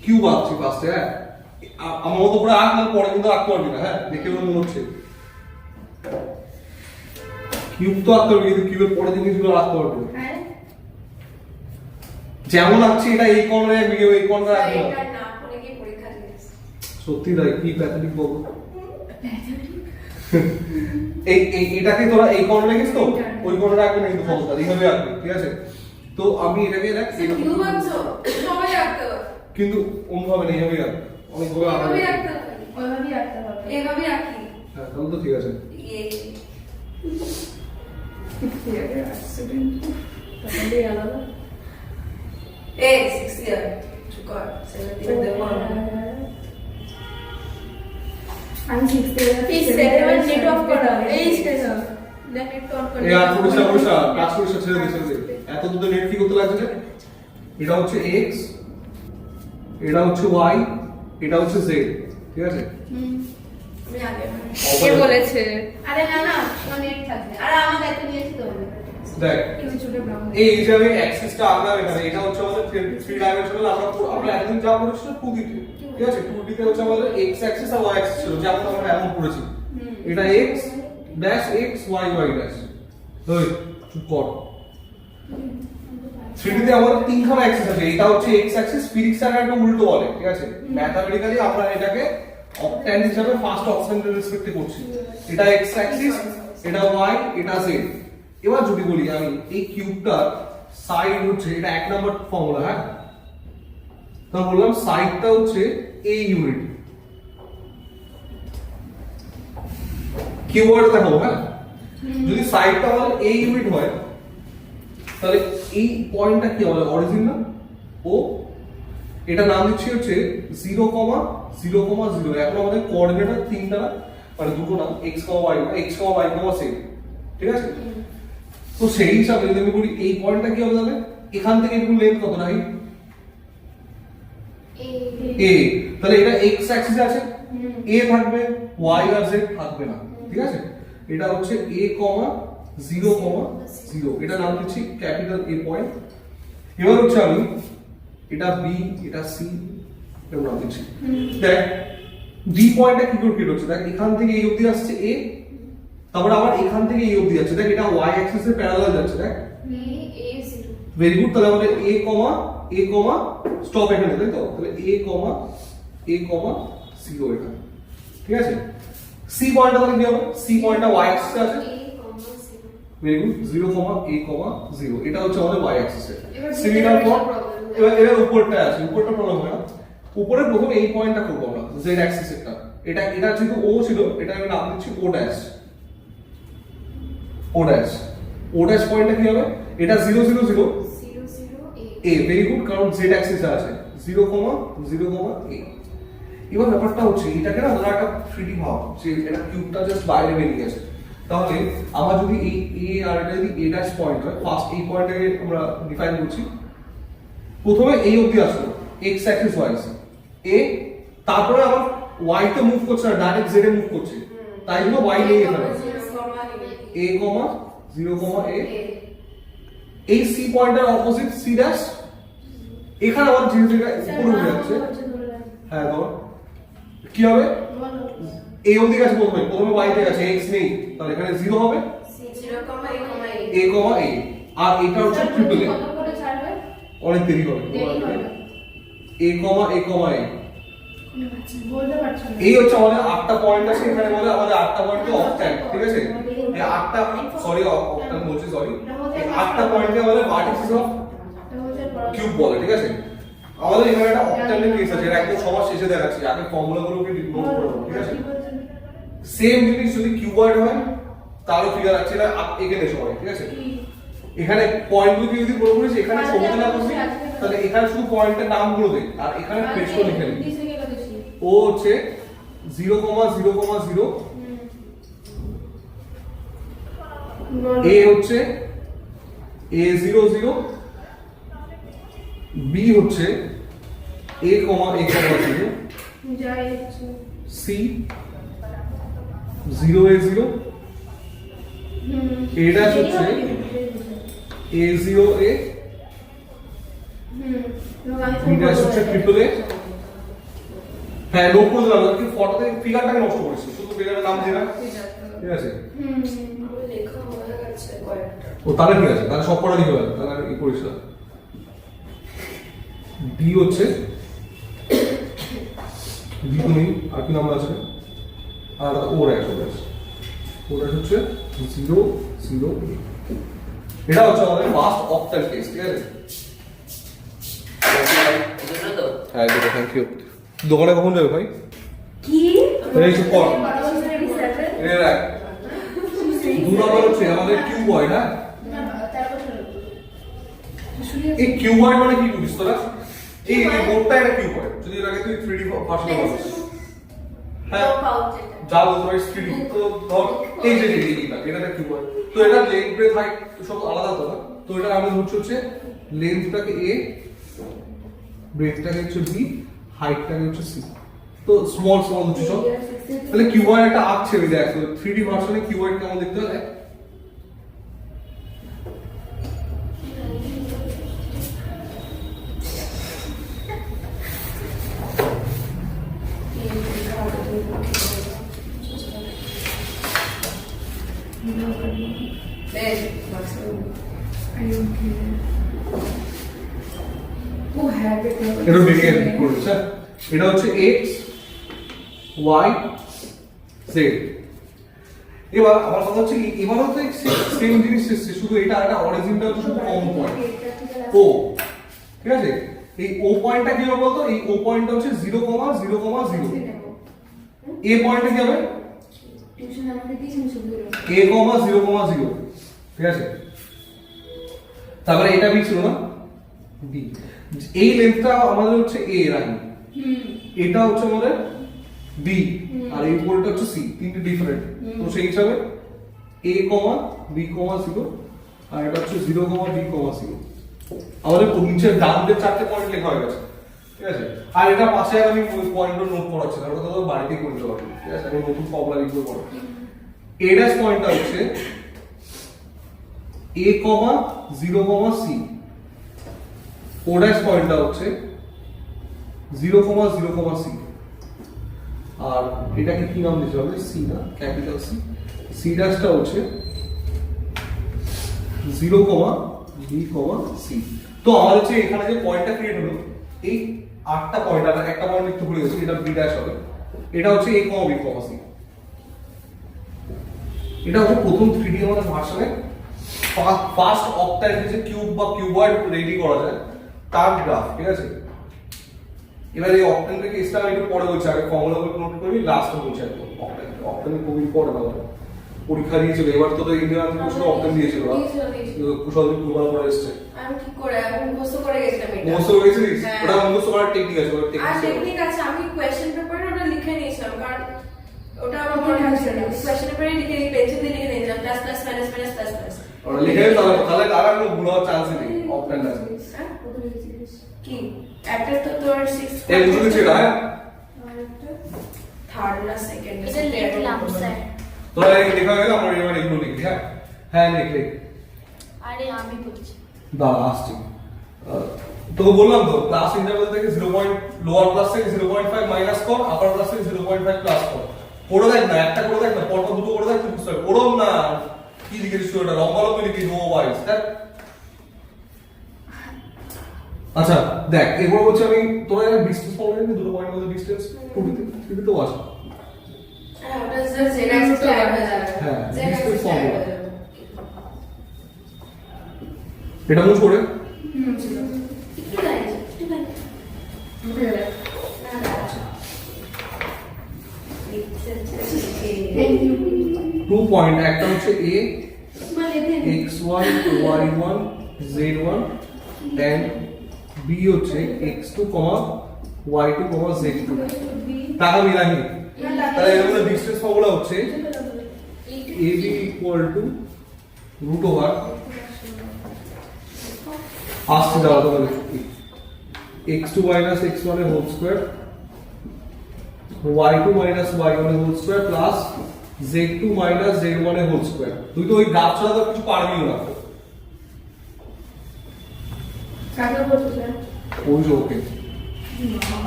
কিউব আঁকছি ফার্স্টে, হ্যাঁ আমার মতো করে আঁক, নাহলে পরে কিন্তু আঁকতে পারবি না, হ্যাঁ দেখে মনে হচ্ছে কিউব তো আঁকতে পারবি, কিন্তু কিউবের পরে জিনিসগুলো আঁকতে পারবি না। হ্যাঁ যেমন আঁকছি এটা এই কর্নারে ভিডিও এই কর্নারে আঁকবো এটা না করে কি পরীক্ষা দিয়েছিস সত্যি তাই, কি প্যাথেটিক বলবো। এটাকে তোরা এই কর্নারে গেছিস তো ওই কর্নারে আঁকবে না, কিন্তু সমস্যা এইভাবে আঁকবে, ঠিক আছে? তো আমি এটাকে দেখ কিউ বানছো সবাই রাখতে হবে কিন্তু অন্যভাবে নেই, এইভাবে আঁকবে অনেকভাবে আঁকবে। এভাবেই রাখতে হবে ওইভাবেই রাখতে হবে। এভাবেই রাখি হ্যাঁ তাহলে তো ঠিক আছে। ইয়ে তাহলে আলাদা এ 6 ইয়ার চুকার 17 দেব আমি 6 এবার নেট অফ করা এই স্টেজ দেন নেট অন করে এই আর পরিষ্কার কাজ পরিষ্কার ছেড়ে দে। এত দুটো নেট কি করতে লাগছে? এটা হচ্ছে x, এটা হচ্ছে y, এটা হচ্ছে z, ঠিক আছে? আমি আগে কে বলেছে? আরে না না তোমার নেট থাকবে। আরে আমি দায়িত্ব নিয়েছি তো। দেখ কিছু ছোট ব্রাউন এই হিসাবে অ্যাক্সিসটা আলাদা এখানে, এটা হচ্ছে আমাদের থ্রি ডাইমেনশনাল। আমরা একদিন যা করেছিল 2D তে, ঠিক আছে? 2D তে হচ্ছে আমাদের x অ্যাক্সিস আর y অ্যাক্সিস ছিল, যেমন আমরা এমন করেছি। এটা x dash x y y dash. ওই চুপ কর। 3D তে আমাদের তিনখানা অ্যাক্সিস আছে, এটা হচ্ছে x অ্যাক্সিস, ফিজিক্স এর একটা উল্টো বলে, ঠিক আছে? ম্যাথমেটিক্যালি আমরা এটাকে অক্ট্যান্ট হিসাবে ফার্স্ট অপশনের রেসপেক্টে করছি। এটা x অ্যাক্সিস, এটা y, এটা z। এবার যদি বলি আমি এই কিউবটার সাইড হচ্ছে, এটা এক নাম্বার ফর্মুলা, হ্যাঁ তো বললাম সাইডটা হচ্ছে a ইউনিট। কিউবওয়ার্ড দেখাবো, হ্যাঁ যদি সাইডটা আমাদের a ইউনিট হয় তাহলে এই পয়েন্টটা কি হবে? অরিজিন না? ও এটা নাম দিচ্ছি হচ্ছে 0,0,0। এখন আমাদের কোঅর্ডিনেটর তিনটা না, মানে দুটো না, x, y না, x, y, z, ঠিক আছে? তো সেই হিসাবে যদি আমি বলি এই পয়েন্টটা কি হবে তাহলে এখান থেকে একটু লেন্থ কত রাখি? a, তাহলে এটা x অ্যাক্সিসে আছে, a থাকবে, y আর z থাকবে না, ঠিক আছে? এটা হচ্ছে a, 0,0, এটা নাম দিচ্ছি ক্যাপিটাল A পয়েন্ট। এবার হচ্ছে আমি এটা B, এটা C এর নাম দিচ্ছি। দেখ D পয়েন্টটা কি করে ক্রিয়েট হচ্ছে? দেখ এখান থেকে এই অবধি আসছে A, তারপর আবার এখান থেকে এই অবধি যাচ্ছে, দেখ এটা y অ্যাক্সিসের প্যারালাল যাচ্ছে, দেখ ভেরি গুড। তাহলে আমাদের a, স্টপ এখানে, তাই তো? তাহলে a, 0 এটা, ঠিক আছে? C পয়েন্টটা তাহলে কি হবে? C পয়েন্টটা y অ্যাক্সিসে আছে, ভেরি গুড, 0,a,0 এটা হচ্ছে আমাদের y অ্যাক্সিসে। সিমিলার ফর এবার উপরটা আছে, উপরটা প্রবলেম হয় না। উপরে প্রথমে এই পয়েন্টটা করব আমরা z অ্যাক্সিসেরটা, এটা যেহেতু o ছিল, এটা আমি নাম দিচ্ছি o ড্যাশ। o ড্যাশ পয়েন্টটা কি হবে? এটা 0,0,0 a, ভেরি গুড, কারণ z অ্যাক্সিসে আছে 0,0,a। এবার ব্যাপারটা হচ্ছে এটাকে না আমরা একটা 3D ভাব, যে এটা কিউবটা জাস্ট বাইরে বেরিয়ে গেছে। তাহলে আমরা যদি এই a আর এটা যদি a ড্যাশ পয়েন্ট হয়, ফার্স্ট এই পয়েন্টটাকে আমরা ডিফাইন করছি। প্রথমে এই অবধি আসলো x অ্যাক্সিস y আছে a, তারপরে আবার y তে মুভ করছে না, ডাইরেক্ট z এ মুভ করছে, তাই জন্য y নেই এখানে। a, 0,a, এই c পয়েন্টের অপোজিট c ড্যাশ, এখানে আবার যেহেতু এটা উপরে উঠে যাচ্ছে, হ্যাঁ ধর কি হবে বলো। a অবধি গেছে প্রথমে y তে গেছে x নেই, তাহলে এখানে 0 হবে 0, a, a আর এটা হচ্ছে ট্রিপল a, কত করে ছাড়বে? অনেক দেরি হবে দেরি হবে। a, বলতে পারছো না। এই হচ্ছে আমাদের 8টা পয়েন্ট আছে এখানে, বলে আমাদের 8টা পয়েন্টে অক্টান, ঠিক আছে? এই 8টা সরি অক্টান বলছি সরি, এই 8টা পয়েন্টে আমাদের ভার্টিসিস অফ এটা হচ্ছে পড়া- কিউব বলে, ঠিক আছে? আমাদের এখানে একটা অক্টানের কেস আছে, এটা একদম সবার শেষে দেখাচ্ছি, আগে ফর্মুলাগুলোকে নোট করে নাও, ঠিক আছে? সেম জিনিস যদি কিউবয়েড হয় তারও ফিগার আছে, এটা এখানে সবাই, ঠিক আছে? এখানে পয়েন্টগুলো যদি পুরোপুরি এখানে ছবিতে না বসে, তাহলে এখানে শুধু পয়েন্টের নামগুলো দে আর এখানে পেজটা লিখে নে। ও হচ্ছে 0,0,0, এ হচ্ছে a00, বি হচ্ছে a,a,0, যাই হচ্ছে। C 0a0, hmm. a dash হচ্ছে a0a, হুম। এবং আমি বি dash হচ্ছে ট্রিপল এ। হ্যাঁ নোট করে দিলাম, কিন্তু ফটোতে ফিগারটাকে নষ্ট করেছি, শুধু ফিগারের নাম দিয়ে রাখ, ঠিক আছে? হুম। লেখা হয়ে গেছে কয়েকটা। ও তাহলে ঠিক আছে, তাহলে সব কটা লিখে ফেল, তাহলে আর ই করিস না। বি হচ্ছে বি তো নেই, আর কি নাম্বার আছে? আর ও ড্যাশ, ও ড্যাশ হচ্ছে 0,0, এটা হচ্ছে আমাদের ফার্স্ট অক্টাল কেস, ঠিক আছে? হ্যাঁ দেখো, থ্যাংক ইউ। দোকানে কখন যাবে ভাই? কি? এই যে পড়, 7 এ রাখ। 2 নাম্বার হচ্ছে আমাদের কিউবয়েড, হ্যাঁ? না 13 বছর এই কিউবয়েড মানে কি বুঝিস তোরা? এই বোর্ডটা একটা কিউবয়েড, যদি এর আগে তুই 3D ভার্সনে বলিস, হ্যাঁ যা বলতে পারিস 3D, তো ধর এই যে এটা একটা কিউবয়েড, তো এটা লেন্থ ব্রেথ হাইট সব আলাদা তো না, তো এটা আমরা হচ্ছে লেন্থটাকে a, ব্রেথটাকে হচ্ছে b, হাইটটাকে হচ্ছে c, তো স্মল হচ্ছে সব। তাহলে কিউবয়েড একটা আর্ক ছেড়ে দেয়, 3D ভার্সনে কিউবয়েড কেমন দেখতে হয়? এটা বেরিয়ে পড়ছে, এটা হচ্ছে x y z। এবার আমার কথা হচ্ছে কি, এবারও তো সেম জিনিস এসেছে, শুধু এটা একটা অরিজিনটা হচ্ছে শুধু কমন পয়েন্ট ও, ঠিক আছে? এই ও পয়েন্টটা কি হবে বলতো? এই ও পয়েন্টটা হচ্ছে 0,0,0, এ পয়েন্টটা কি হবে টিউশন আমাকে দিয়েছেন সবগুলো। a,0,0, ঠিক আছে? তারপরে এটা বি ছিল না, বি, এই লেন্থটা আমাদের হচ্ছে a রাখি, এটা হচ্ছে আমাদের b, আর এই উপরটা হচ্ছে c, তিনটে ডিফারেন্ট, তো সেই হিসাবে a, b, 0, আর এটা হচ্ছে 0,b,0। আমাদের নিচে ডান দিকে 4টে পয়েন্ট লেখা হয়ে গেছে, ঠিক আছে? আর এটা পাশে আমি পয়েন্টগুলো নোট করাচ্ছি, ওটা তো বাড়িতেই করতে পারবো, ঠিক আছে? আমি নতুন ফর্মুলা লিখবো পরে। a ড্যাশ পয়েন্টটা হচ্ছে a, 0, c, ও ড্যাশ পয়েন্টটা হচ্ছে 0,0, c, আর এটাকে কি নাম দিতে হবে? c না, ক্যাপিটাল c, c ড্যাশটা হচ্ছে 0,b, c। তো আমাদের হচ্ছে এখানে যে পয়েন্টটা ক্রিয়েট হলো, এই 8টা পয়েন্ট, আর একটা পয়েন্ট একটু ভুলে গেছি, এটা b ড্যাশ হবে, এটা হচ্ছে a, b, c। এটা হচ্ছে প্রথম 3D আমাদের ভার্সনে ফার্স্ট অক্টাল যে কিউব বা কিউবয়েড রেডি করা যায় তার গ্রাফ, ঠিক আছে? এবার এই অক্টানের কেসটা আমি একটু পরে বলছি, আগে ফর্মুলাগুলো নোট করবি, লাস্টে বলছি একদম। অক্টানের খুবই পরে না, পরীক্ষা দিয়েছিল এবার, তো ইন্ডিয়ান প্রশ্ন অক্টান দিয়েছিল, কুশল কুমার পরে এসছে। আমি কি করে আমি মুখস্থ করে গেছিলাম এটা। মুখস্থ করে গেছিলিস? হ্যাঁ। ওটা মুখস্থ করার টেকনিক আছে, ওটা আর টেকনিক টেকনিক আছে, আমি কোশ্চেন পেপারে ওটা লিখে নিয়েছিলাম, কারণ ওটা আমার মনে থাকছে না। কোশ্চেন পেপারে লিখে পেন্সিল দিয়ে লিখে নিয়েছিলাম, plus plus minus minus plus plus. ওটা লিখে তাহলে আর কোনো ভুল হওয়ার চান্স নেই অক্টান আছে। হ্যাঁ কি একটা তো তোর 6 এই বুঝলি ছিল, হ্যাঁ? থার্ড না সেকেন্ড এটা লিখলাম স্যার। তোরা এই লেখা গেল, আমরা এবার এগুলো লিখি, হ্যাঁ? হ্যাঁ লিখ। আরে আমি বলছি। দাঁড়া আসছি। তো বললাম তো ক্লাস ইন্টারভ্যাল থেকে 0. লোয়ার ক্লাস থেকে 0.5 মাইনাস কর, আপার ক্লাস থেকে 0.5 প্লাস কর। করে দেখ না, একটা করে দেখ না, পরপর দুটো করে দেখ, তুই বুঝতে পারবি। করম না, কি লিখেছিস ওটা লম্বা লিখে নো ওয়াইজ দেখ। আচ্ছা দেখ, এবার বলছি আমি তোরা একটা ডিসটেন্স ফর্মুলা নিয়ে দুটো পয়েন্টের মধ্যে ডিসটেন্স টুবিতে তো আছে। হ্যাঁ ওটা জাস্ট জেড অ্যাক্সিস তো অ্যাড হয়ে যাবে। হ্যাঁ, z distance axis add formula। হয়ে যাবে। এটা মুছ করে ছিল একটু দাঁড়িয়ে একটু দাঁড়িয়ে উঠে গেলে না দাঁড়াচ্ছো থ্যাংক ইউ 2 পয়েন্ট, একটা হচ্ছে a মানে দেন x1 y1 z1 and b হচ্ছে x2, y2, z2 টাকা মিলাহি। তাহলে এর মধ্যে ডিসটেন্স ফর্মুলা হচ্ছে ab equal to root over আসছে যাওয়া তো x2 minus x1 এর whole square y2 minus y1 এর whole square plus z2 minus z1 এর হোল স্কয়ার। তুই তো ওই গ্রাফ ছাড়া তো কিছু পারবিও না। কাকে বলছো স্যার? ওই যে ওকে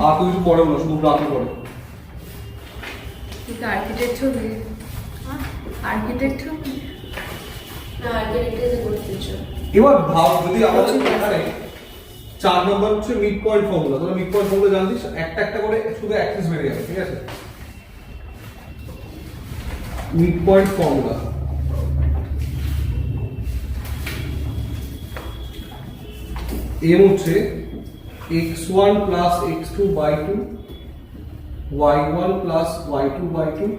আর তুই কিছু পড়ে না, শুধু গ্রাফই পড়ে। এটা আর্কিটেক্ট হবে আর্কিটেক্ট হবে না আর্কিটেক্ট করতেছো এবার ভাব যদি আমাদের এখানে 4 নম্বর হচ্ছে মিড পয়েন্ট ফর্মুলা, তোরা মিড পয়েন্ট ফর্মুলা জানতিস, একটা একটা করে শুধু অ্যাক্সিস বেরিয়ে যাবে, ঠিক আছে? মিড পয়েন্ট ফর্মুলা এম হচ্ছে x1 plus x2 by 2 y1 plus y2 by 2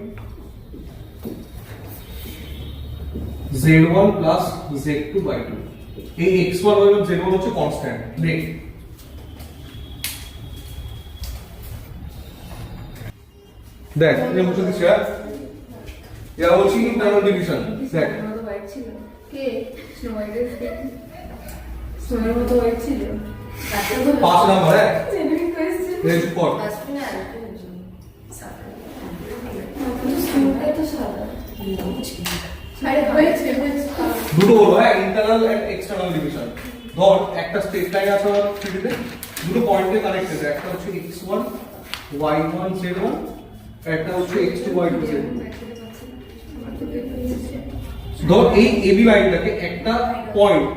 z1 plus z2 by 2। এই x1 y1 z1 হচ্ছে কনস্ট্যান্ট। দেখ দেখ এই মুছে দিছি, এরা বলছি ইন্টারনাল ডিভিশন। দেখ মতো হোয়াইট ছিল কে স্নো হোয়াইটের সোনার মতো হোয়াইট ছিল? তারপর তো 5 নাম্বার হ্যাঁ জেনুইন কোয়েশ্চেন। এই চুপ কর। আসবে না সাদা কিন্তু স্নোটা তো সাদা। আরে হয়েছে হয়েছে। দুটো হলো হ্যাঁ, ইন্টারনাল এন্ড এক্সটারনাল ডিভিশন। ধর একটা স্ট্রেট লাইন আছে আমার থ্রিডিতে, দুটো পয়েন্টে কানেক্টেড, একটা হচ্ছে x1 y1 z1, একটা হচ্ছে x2 y2 z2। ধর এই AB লাইনটাকে একটা পয়েন্ট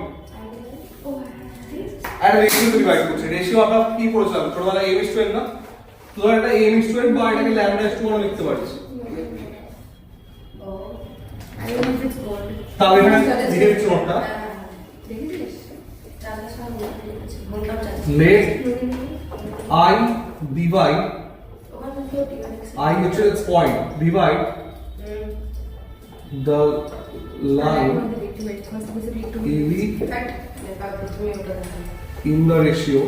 আর রেশিও দিয়ে ডিভাইড করছে। রেশিও আমরা কি পড়েছিলাম ছোটবেলায় m:n না? তো ধর এটা m:n বা এটাকে λ:1 লিখতে পারিস। I don't know if it's gold তাহলে এখানে লিখে দিচ্ছি নোটটা। দেখিস চার্জার সব gold charge let I divide, ওখানে তো ঠিক আছে I হচ্ছে point, divide the line AB in the ratio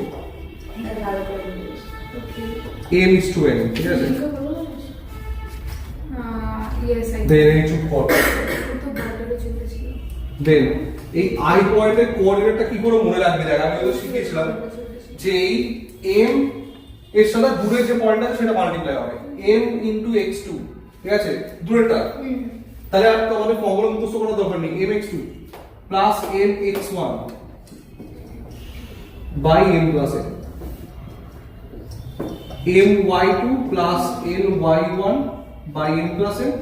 m:n, ঠিক আছে? ইয়েস আই দেন এই চুপ কর। তো বর্ডারে চলেছিল। দেন এই I পয়েন্টের কোঅর্ডিনেটটা কি করে মনে রাখবি? দেখ আমি তো শিখিয়েছিলাম যে এই m এর সাথে দূরের যে পয়েন্ট আছে সেটা মাল্টিপ্লাই হবে m into x2, ঠিক আছে? দূরেরটা। তাহলে আর তো আমাদের ফর্মুলা মুখস্থ করার দরকার নেই। mx2 plus mx1 by m plus n, my2 plus my1 by m plus n।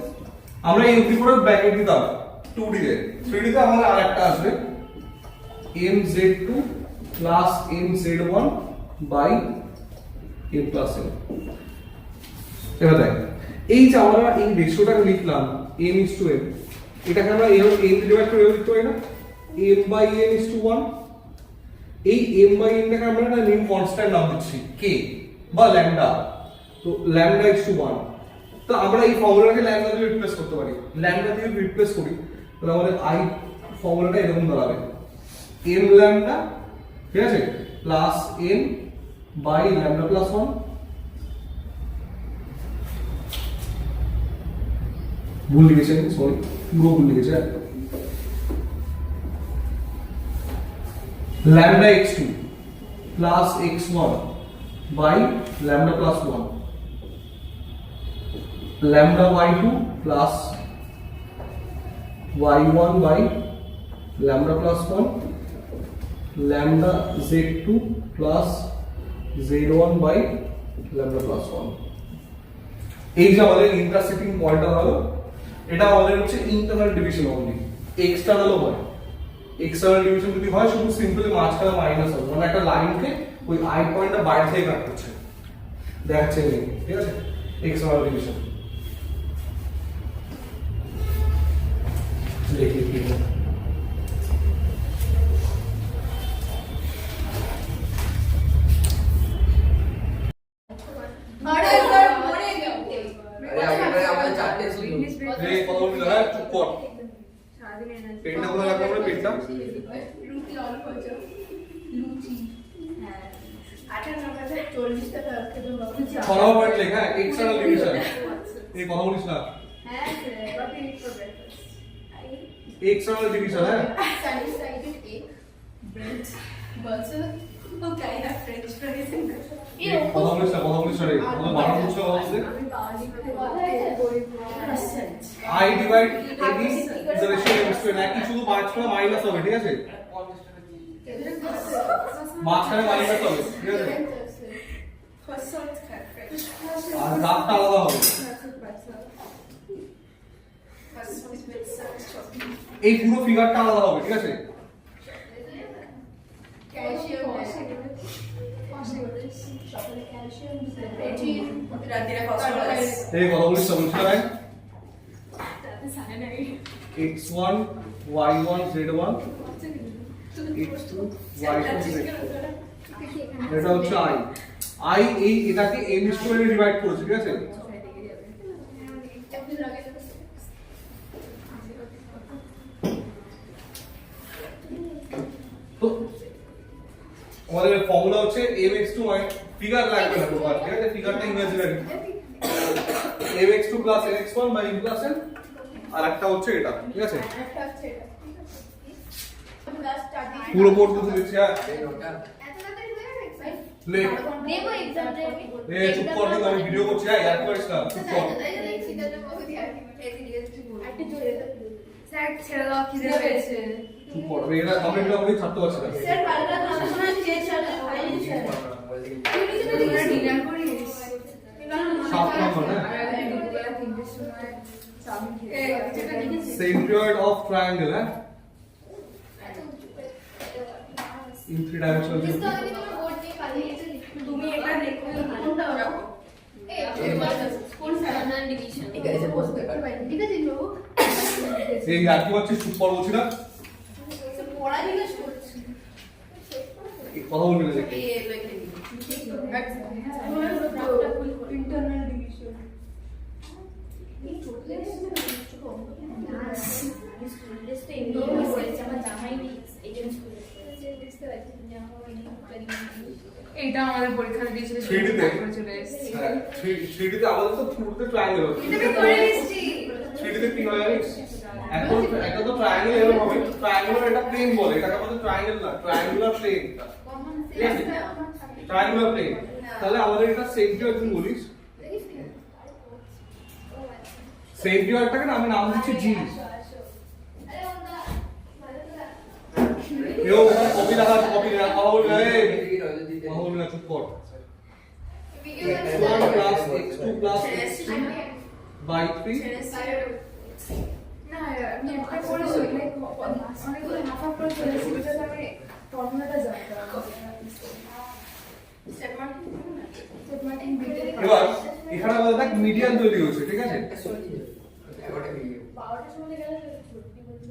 আমরা এই অবধি করে ব্র্যাকেট দিতাম 2D তে। 3D তে আমাদের আরেকটা আসবে mz2 plus mz1 by m plus n। এবার দেখ এই যে আমরা এই রেশিওটাকে লিখলাম m:n, এটাকে আমরা m ডিভাইড করে লিখতে পারি না? m by n is to 1। এই m by n টাকে আমরা একটা নিউ কনস্ট্যান্ট নাম দিচ্ছি k বা ল্যামডা। তো ল্যামডা is to 1। তো আমরা এই ফর্মুলাটাকে ল্যামডা দিয়ে রিপ্লেস করতে পারি। ল্যামডা দিয়ে রিপ্লেস করি তাহলে আমাদের i ফর্মুলাটা এরকম দাঁড়াবে m ল্যামডা, ঠিক আছে, plus n by lambda plus 1। ভুল লিখেছেন, সরি, পুরো ভুল লিখেছে। Lambda x2 plus x1 by lambda plus 1, lambda y2 plus y1 by lambda plus 1, lambda z2 plus z1 by lambda plus 1। এই যে আমাদের ইন্টারসেক্টিং পয়েন্টটা হলো, এটা আমাদের হচ্ছে ইন্টারনাল ডিভিশন অনলি, এক্সটার্নালও হয়। এক্সটার্নাল ডিভিশন যদি হয় শুধু সিম্পলি মাঝখানে মাইনাস হবে, মানে একটা লাইনকে ওই আই পয়েন্টটা বাইরে থেকে কাট করছে, দেখাচ্ছে নেই, ঠিক আছে? এক্সটার্নাল ডিভিশন দেখি কি হয়। আরে স্যার মরে গেল। আরে আমাদের চারটে ছিল। এই কথা বলবি না, চুপ কর। পেনটা কোথায় রাখবো আমরা? পেনটা রুটি অল্প হয়েছে। লুচি। হ্যাঁ। 18 নম্বরে 40 টাকা খেতে হবে। ছড়াও পয়েন্ট লেখা এক্সটার্নাল ডিভিশন। এই কথা বলিস না, হ্যাঁ sir, what do you eat for breakfast? External division. হ্যাঁ Sunny side egg, bread, butter. Okay, I have French fries in there. কথা বলিস না, কথা বলিস না রে, কথা বানানো বুঝতে পারছিস? I divide AB is the ratio of x to n, একই শুধু মাঝখানে মাইনাস হবে, ঠিক আছে? মাঝখানে মাইনাস হবে, ঠিক আছে? আর দাগটা আলাদা হবে। এই পুরো ফিগারটা আলাদা হবে, ঠিক আছে? রাত্রিরে ফসফরাস এই কথা বলিস না, বলছি না ভাই? x1 y1 z1 x2 y2 z, এটা হচ্ছে i এই এটাকে m স্কয়ারে ডিভাইড করেছে, ঠিক আছে? তো আমাদের ফর্মুলা হচ্ছে mx2 ফিগার লাগবে না তোমার, ঠিক আছে? ফিগারটা imaginary, mx2 plus nx1 by m plus n, আর একটা হচ্ছে এটা, ঠিক আছে? পুরো বোর্ড বুঝে দিচ্ছি। হ্যাঁ লে দেবো এক্সাম টাইমে। এ চুপ কর, কিন্তু আমি ভিডিও করছি। হ্যাঁ ইয়ার করিস না, চুপ কর। একটু জোরে স্যার ছেড়ে দাও, খিদে পেয়েছে। চুপ কর, আমি এটা কমেন্ট করে ছাড়তে পারছি না। স্যার পাল্টা কথা শোনা চেয়ে চলে খাইনি স্যার। তুই কিছু ডিনার করিস? 7 নম্বর না, centroid of triangle, হ্যাঁ, in 3 dimensional geometry। তুমি এটা দেখো কোনটা রাখো? কোন সাধারণ ডিভিশন? ঠিক আছে বসতে পার। ঠিক আছে বাবু। এই আর কি হচ্ছে, চুপ কর বলছি না, পড়া জিজ্ঞেস করছি। এই কথা বলবি না দেখি। এই লেখে ইন্টারনাল ডিভিশন। এটা আমাদের পরীক্ষা দিয়েছিল 3D তে? চলে এসেছে। হ্যাঁ 3D তে আমাদের তো 2D তে ট্রায়াঙ্গেল হচ্ছে। এটা আমি করে এসেছি। 3D তে কি হয় জানিস? এখন একটা তো ট্রায়াঙ্গেল এরকম হবে, ট্রায়াঙ্গুলার এটা প্লেন বলে, এটাকে আমাদের ট্রায়াঙ্গেল না, ট্রায়াঙ্গুলার প্লেন। ঠিক আছে? Triangular plane. তাহলে আমাদের এটা সেন্ট্রিয়ড তুমি বলিস। সেন্ট্রিয়ডটাকে না আমি নাম দিচ্ছি জি। এও কপি লাগা, কপি লাগা, কথা বলবি না, এই কথা বলবি না, চুপ কর। x1 plus x2 plus by 3 না আমি একটা করেছি অনেকগুলো হাফ করে চলেছি, যেটা আমি ফর্মুলাটা জানতাম। স্টেপ মার্কিং স্টেপ মার্কিং দিতে এবার এখানে আমাদের দেখ মিডিয়ান তৈরি হয়েছে, ঠিক আছে? 12টার সময় গেলে ছুটি বলতে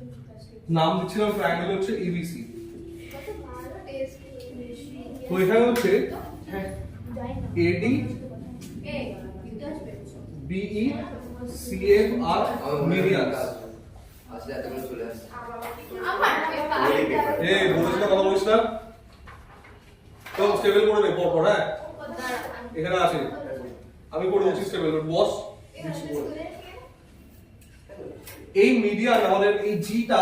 নাম দিচ্ছিলাম ট্রায়াঙ্গেল হচ্ছে ABC। কত ভালো টেস্ট বেশি তো এখানে হচ্ছে যাই না AD এই বিকাশ BE CF আর মিডিয়ান। আসলে এতগুলো চলে আসছে। আমার এই বলিস না, কথা বলিস না, তো স্টেবল করে নে পর পর। হ্যাঁ এখানে আছে, আমি করে দিচ্ছি স্টেবল বস। এই মিডিয়ান আমাদের এই জিটা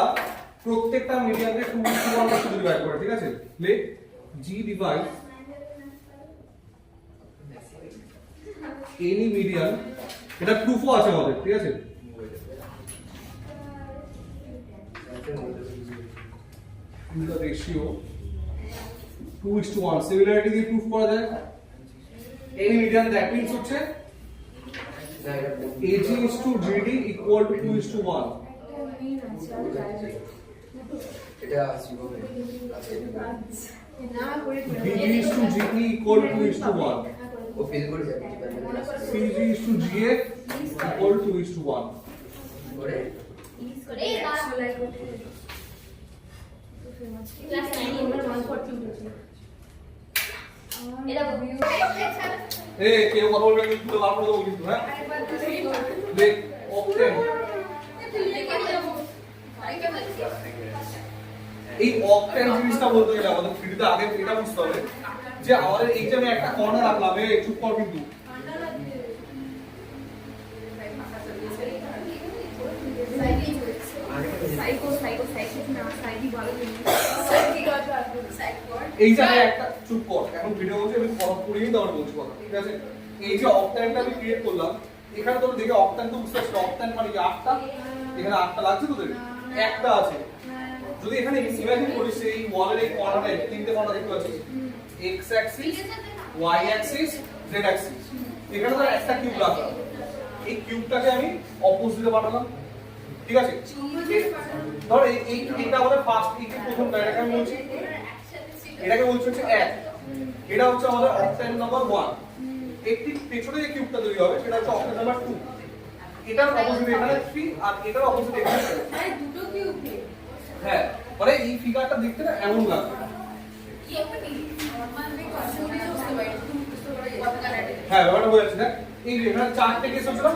প্রত্যেকটা মিডিয়ানকে 2 to 1 এর সাথে ডিভাইড করে, ঠিক আছে? লে G ডিভাইড এনি মিডিয়ান, এটা প্রুফও আছে আমাদের, ঠিক আছে? in the ratio 2:1 সিমিলারিটি দিয়ে প্রুফ করা যায় any median that means হচ্ছে AG is to GD equal to 2:1 এটা শিববে না করে BG is to GE equal to 2:1 ও ফিল করে যাবে CG is to GF equal to 2:1 করে এই ক্লাস 9 এর 140 উঠেছে এটা কেউ কথা বলবে কিন্তু বার করে দেবো কিন্তু হ্যাঁ দেখ অক্টেন এই অক্টেন জিনিসটা বলতে গেলে আমাদের থ্রিডিতে আগে এটা বুঝতে হবে যে আমাদের এই যে আমি একটা কর্নার রাখলাম এই চুপ কর কিন্তু এই যে আমি একটা চুপ কর এখন ভিডিও বলছি আমি ফলো করিয়ে তারপর বলছি কথা ঠিক আছে এই যে অক্টেনটা আমি ক্রিয়েট করলাম এখানে তো দেখে অক্টেন তো বুঝতে পারছো অক্টেন মানে কি 8টা এখানে 8টা লাগছে তো দেখে একটা আছে যদি এখানে ইমাজিন করিস এই ওয়ালের এই কর্নারে তিনটে কর্নার দেখতে পাচ্ছিস x Axis y Axis z Axis এখানে তো একটা কিউব রাখলাম এই কিউবটাকে আমি অপোজিটে পাঠালাম ঠিক আছে ধর এই এটা আমাদের ফার্স্ট এই প্রথমটা এটাকে আমি বলছি এটাকে বলছি হচ্ছে 1 এটা হচ্ছে আমাদের অক্টেন নাম্বার 1 একটি পেছনে যে কিউবটা তৈরি হবে সেটা হচ্ছে অক্টেন নাম্বার 2 এটার অপোজিট এখানে 3 আর এটার অপোজিট এখানে দুটো কিউব হ্যাঁ মানে এই ফিগারটা দেখতে না এমন লাগবে হ্যাঁ ব্যাপারটা বোঝাচ্ছি না এই যে এখানে চারটে কেস হচ্ছে না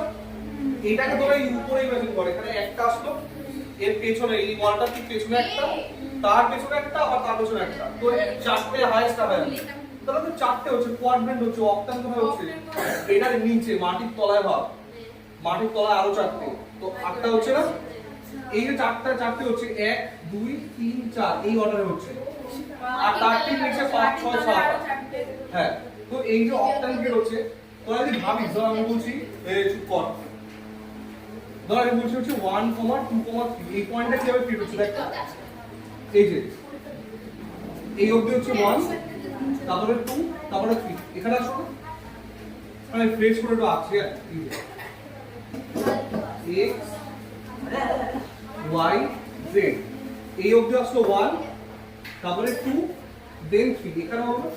এটাকে তোমরা এই উপরে ইমাজিন করো এখানে একটা আসলো এর পেছনে এই ওয়ালটার ঠিক পেছনে একটা তার পেছনে একটা আর তার পেছনে একটা তো চারটে হাইয়েস্ট হবে তাহলে তো চারটে হচ্ছে কোয়াড্রেন্ট হচ্ছে অক্টান কোথায় হচ্ছে এটার নিচে মাটির তলায় ভাব মাটির তলায় আরো চারটে তো আটটা হচ্ছে না এই যে চারটে হচ্ছে 1 2 3 4 এই অর্ডারে হচ্ছে আর তার ঠিক নিচে 5 6 7 হ্যাঁ তো এই যে অক্টান গেট হচ্ছে তোরা যদি ভাবিস ধর আমি বলছি চুপ কর ধর আমি বলছি হচ্ছে 1 2 3 এই পয়েন্টটা কিভাবে ফিট হচ্ছে দেখ এই যে এই অবধি হচ্ছে 1 তারপরে 2 তারপরে 3 এখানে আসো আমি ফ্রেশ করে একটু আছি এই x y z এই অবধি আসলো 1 তারপরে 2 দেন 3 এখানে হবে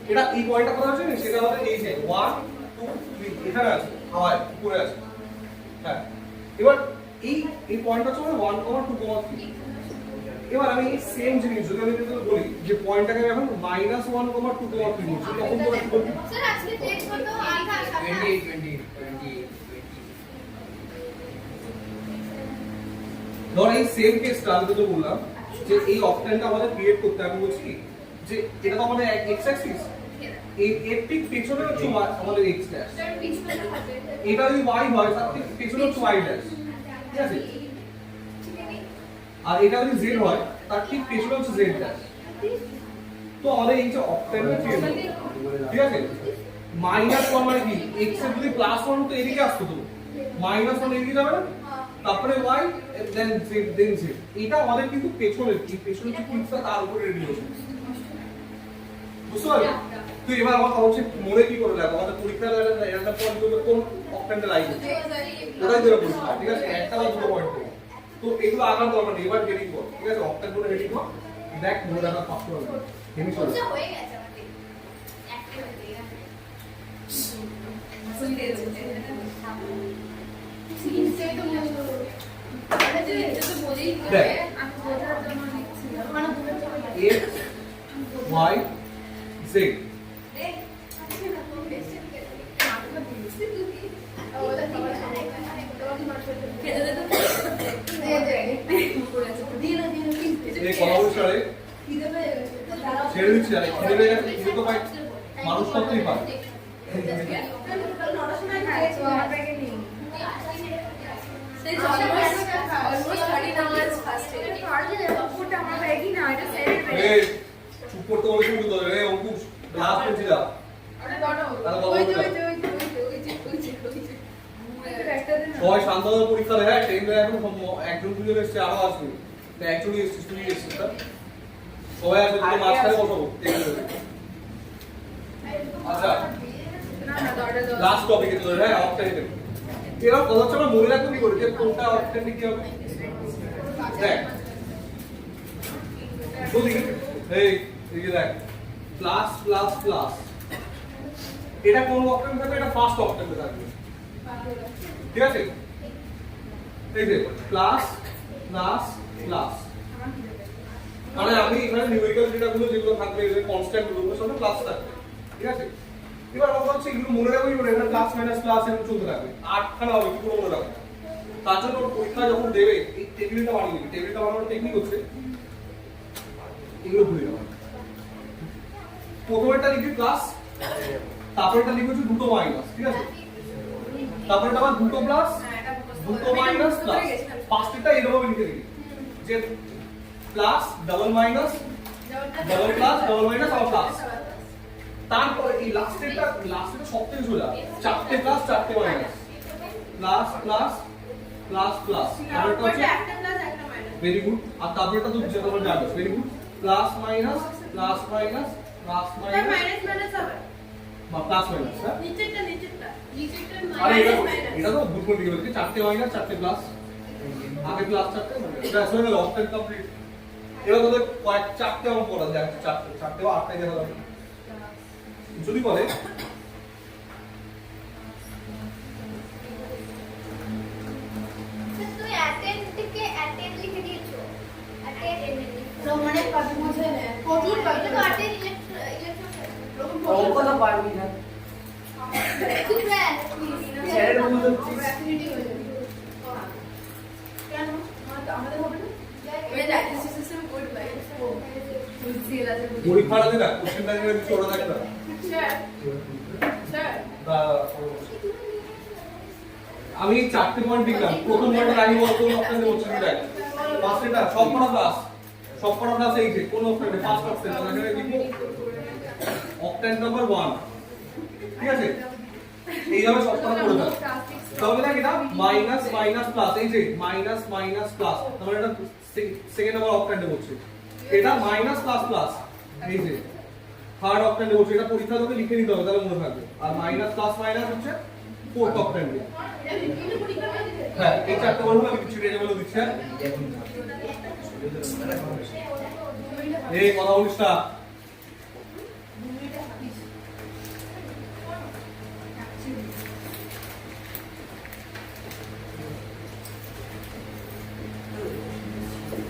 এটা এই পয়েন্টটা কোথায় আছে সেটা হবে এই যে 1 2 3 এখানে আছে হাওয়ায় উপরে আছে হ্যাঁ এবার এই পয়েন্টটা হচ্ছে 1 2 3 এবার আমি এই সেম জিনিস যদি আমি তোকে বলি যে পয়েন্টটাকে আমি এখন -1 2 3 বলছি তখন তোরা কি বলবি স্যার আজকে টেস্ট করতে 20 ধর এই সেম কেসটা আমি তোকে বললাম যে এই অক্টেনটা আমাদের ক্রিয়েট করতে আমি বলছি যে এটা তো আমাদের x অ্যাক্সিস এই এর ঠিক পেছনে হচ্ছে আমাদের x ড্যাশ এটা যদি y হয় তার ঠিক পেছনে হচ্ছে y ড্যাশ ঠিক আছে আর এটা যদি z হয় তার ঠিক পেছনে হচ্ছে z ড্যাশ তো আমাদের এই যে অক্টেনটা ক্রিয়েট ঠিক আছে -1 মানে কি x এর যদি +1 তো এদিকে আসতো তো -1 এদিকে যাবে না তারপরে y দেন z এটা আমাদের কিন্তু পেছনের কি পেছনের যে কিউবটা তার উপরে রেডি হচ্ছে বুঝতে পারলি তুই এবার আমার কথা হচ্ছে মনে কি করে লাগবে আমাদের পরীক্ষা এটা পয়েন্ট করবে কোন অক্টেনটা লাগবে ওটাই ধরে বলছি ঠিক আছে একটা বা দুটো পয়েন্ট তো এগুলো আগার দরকার নেই এবার রেডি কর ঠিক আছে অক্টেন করে রেডি কর দেখ মনে রাখা পাঁচটা হবে হেমি চলে হয়ে গেছে আমাদের অ্যাক্টিভ হয়ে গেছে সিনসে তো মানে যে এটা তো বলেই হবে আমি বোঝার জন্য লিখছিলাম মানে x y z এই কথা বলছি আরে ছেড়ে দিচ্ছি আরে খিদে পেয়ে গেছে খিদে তো পাই মানুষ করতেই পারে এই চুপ করতে বলে শুরু করে রে অঙ্কুশ লাস্ট পেন্সি দাও সবাই শান্তভাবে পরীক্ষা দেয় হ্যাঁ ট্রেন এখন একজন দুজন এসছে আরো আসবে একজনই এসছিস তুই এসছিস সবাই আসবে তো মাঝখানে বসাবো টেবিলে। আচ্ছা লাস্ট টপিকে চলে যায় অপশন। এবার কথা হচ্ছে আমরা মনে রাখবো কি করে যে কোনটা অপশন কি হবে। দেখ বলি এই দেখ প্লাস প্লাস প্লাস, এটা কোন অপশন থাকবে? এটা ফার্স্ট অপশন থাকবে, ঠিক আছে? এই যে প্লাস প্লাস প্লাস, মানে আমি এখানে নিউমেরিক্যাল ডেটাগুলো যেগুলো থাকবে এগুলো কনস্ট্যান্ট গুলো সব প্লাস থাকবে, ঠিক আছে? এবার কথা হচ্ছে এগুলো মনে রাখবো কি করে? এখানে প্লাস মাইনাস প্লাস এরকম চলতে থাকবে, 8খানা হবে, কি করে মনে রাখবো? তার জন্য পরীক্ষা যখন দেবে এই টেবিলটা বানিয়ে নিবি। টেবিলটা বানানোর টেকনিক হচ্ছে এগুলো ভুলে যাবে। প্রথমেরটা লিখবি প্লাস, তারপরেটা লিখবি হচ্ছে দুটো মাইনাস, ঠিক আছে? তারপরেটা আবার দুটো প্লাস দুটো মাইনাস প্লাস, ফার্স্টটা এরকম লিখে দিবি যে plus double minus double plus double minus আর প্লাস। তারপরে এই লাস্টেরটা সবথেকে সোজা, চারটে প্লাস চারটে minus, plus plus plus plus, তারপরটা হচ্ছে ভেরি গুড। আর তারপরেটা তো যেটা তোমরা জানো very good, plus minus plus minus plus minus বা প্লাস মাইনাস। হ্যাঁ আরে এটা তো বুঝবো দিকে বলছি, চারটে মাইনাস চারটে প্লাস, আগে প্লাস চারটে মাইনাস, এটা আসলে অপশন কমপ্লিট। এবার তোদের কয়েক চারটে অঙ্ক করা যায়, চারটে বা আটটাই দেখা যাবে। যদি বলে তুই অ্যাটেন্ড থেকে অ্যাটেন্ড লিখে দিয়েছো, অ্যাটেন্ড তো মানে কত বুঝে না প্রচুর তো পাইছো অ্যাটেন্ড ইলেকট্রন অঙ্ক তো পারবি না। তুই ব্যাস স্যারের মতো হচ্ছিস। অ্যাক্টিভিটি হয়ে যাবে কেন আমাদের হবে না পরীক্ষাটা দিলা কোশ্চেনটা নিয়ে কিছু ওরা দেখবে না। আমি চারটে পয়েন্ট লিখলাম, প্রথম পয়েন্টে আমি বলতো অপশন দেব হচ্ছে দেখ পাঁচটা সবকটা প্লাস এই যে কোন অপশনে ফার্স্ট অপশন এখানে লিখবো অপশন নাম্বার 1, ঠিক আছে? এইভাবে সবকটা করে দাও। তাহলে দেখ এটা মাইনাস মাইনাস প্লাস, এই যে মাইনাস মাইনাস প্লাস, তাহলে এটা সেকেন্ড নাম্বার অপশনে বলছে এটা মাইনাস প্লাস প্লাস, এই যে থার্ড অপশনে বলছে এটা পরীক্ষা তোকে লিখে নিতে হবে তাহলে মনে থাকবে। আর মাইনাস প্লাস মাইনাস হচ্ছে ফোর্থ অপশনে। হ্যাঁ এই চারটা বলবো আমি কিছু রেজেবল দিচ্ছি। এই কথা বলিস না,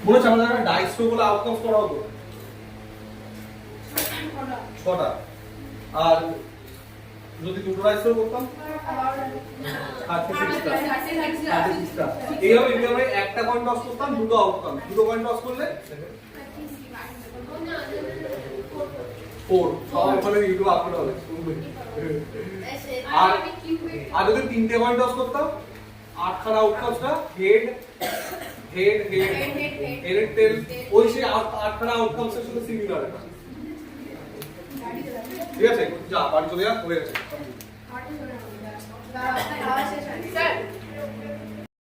মনে হচ্ছে আমাদের ডাইস গুলো আউটকামস করা হতো 6টা, আর যদি দুটো ডাইস করতাম 36টা। এইভাবে যদি আমরা একটা পয়েন্ট লস করতাম দুটো আউটকাম, দুটো পয়েন্ট লস করলে 4 সব এখানে ইউটিউব আপলোড হবে। আর যদি তিনটে পয়েন্ট লস করতাম 8খানা আউটকামসটা head head head head tail ওই সেই 8খানা আউটকামসের সাথে সিমিলার, ঠিক আছে? যা বাড়ি চলে যা, হয়ে গেছে। স্যার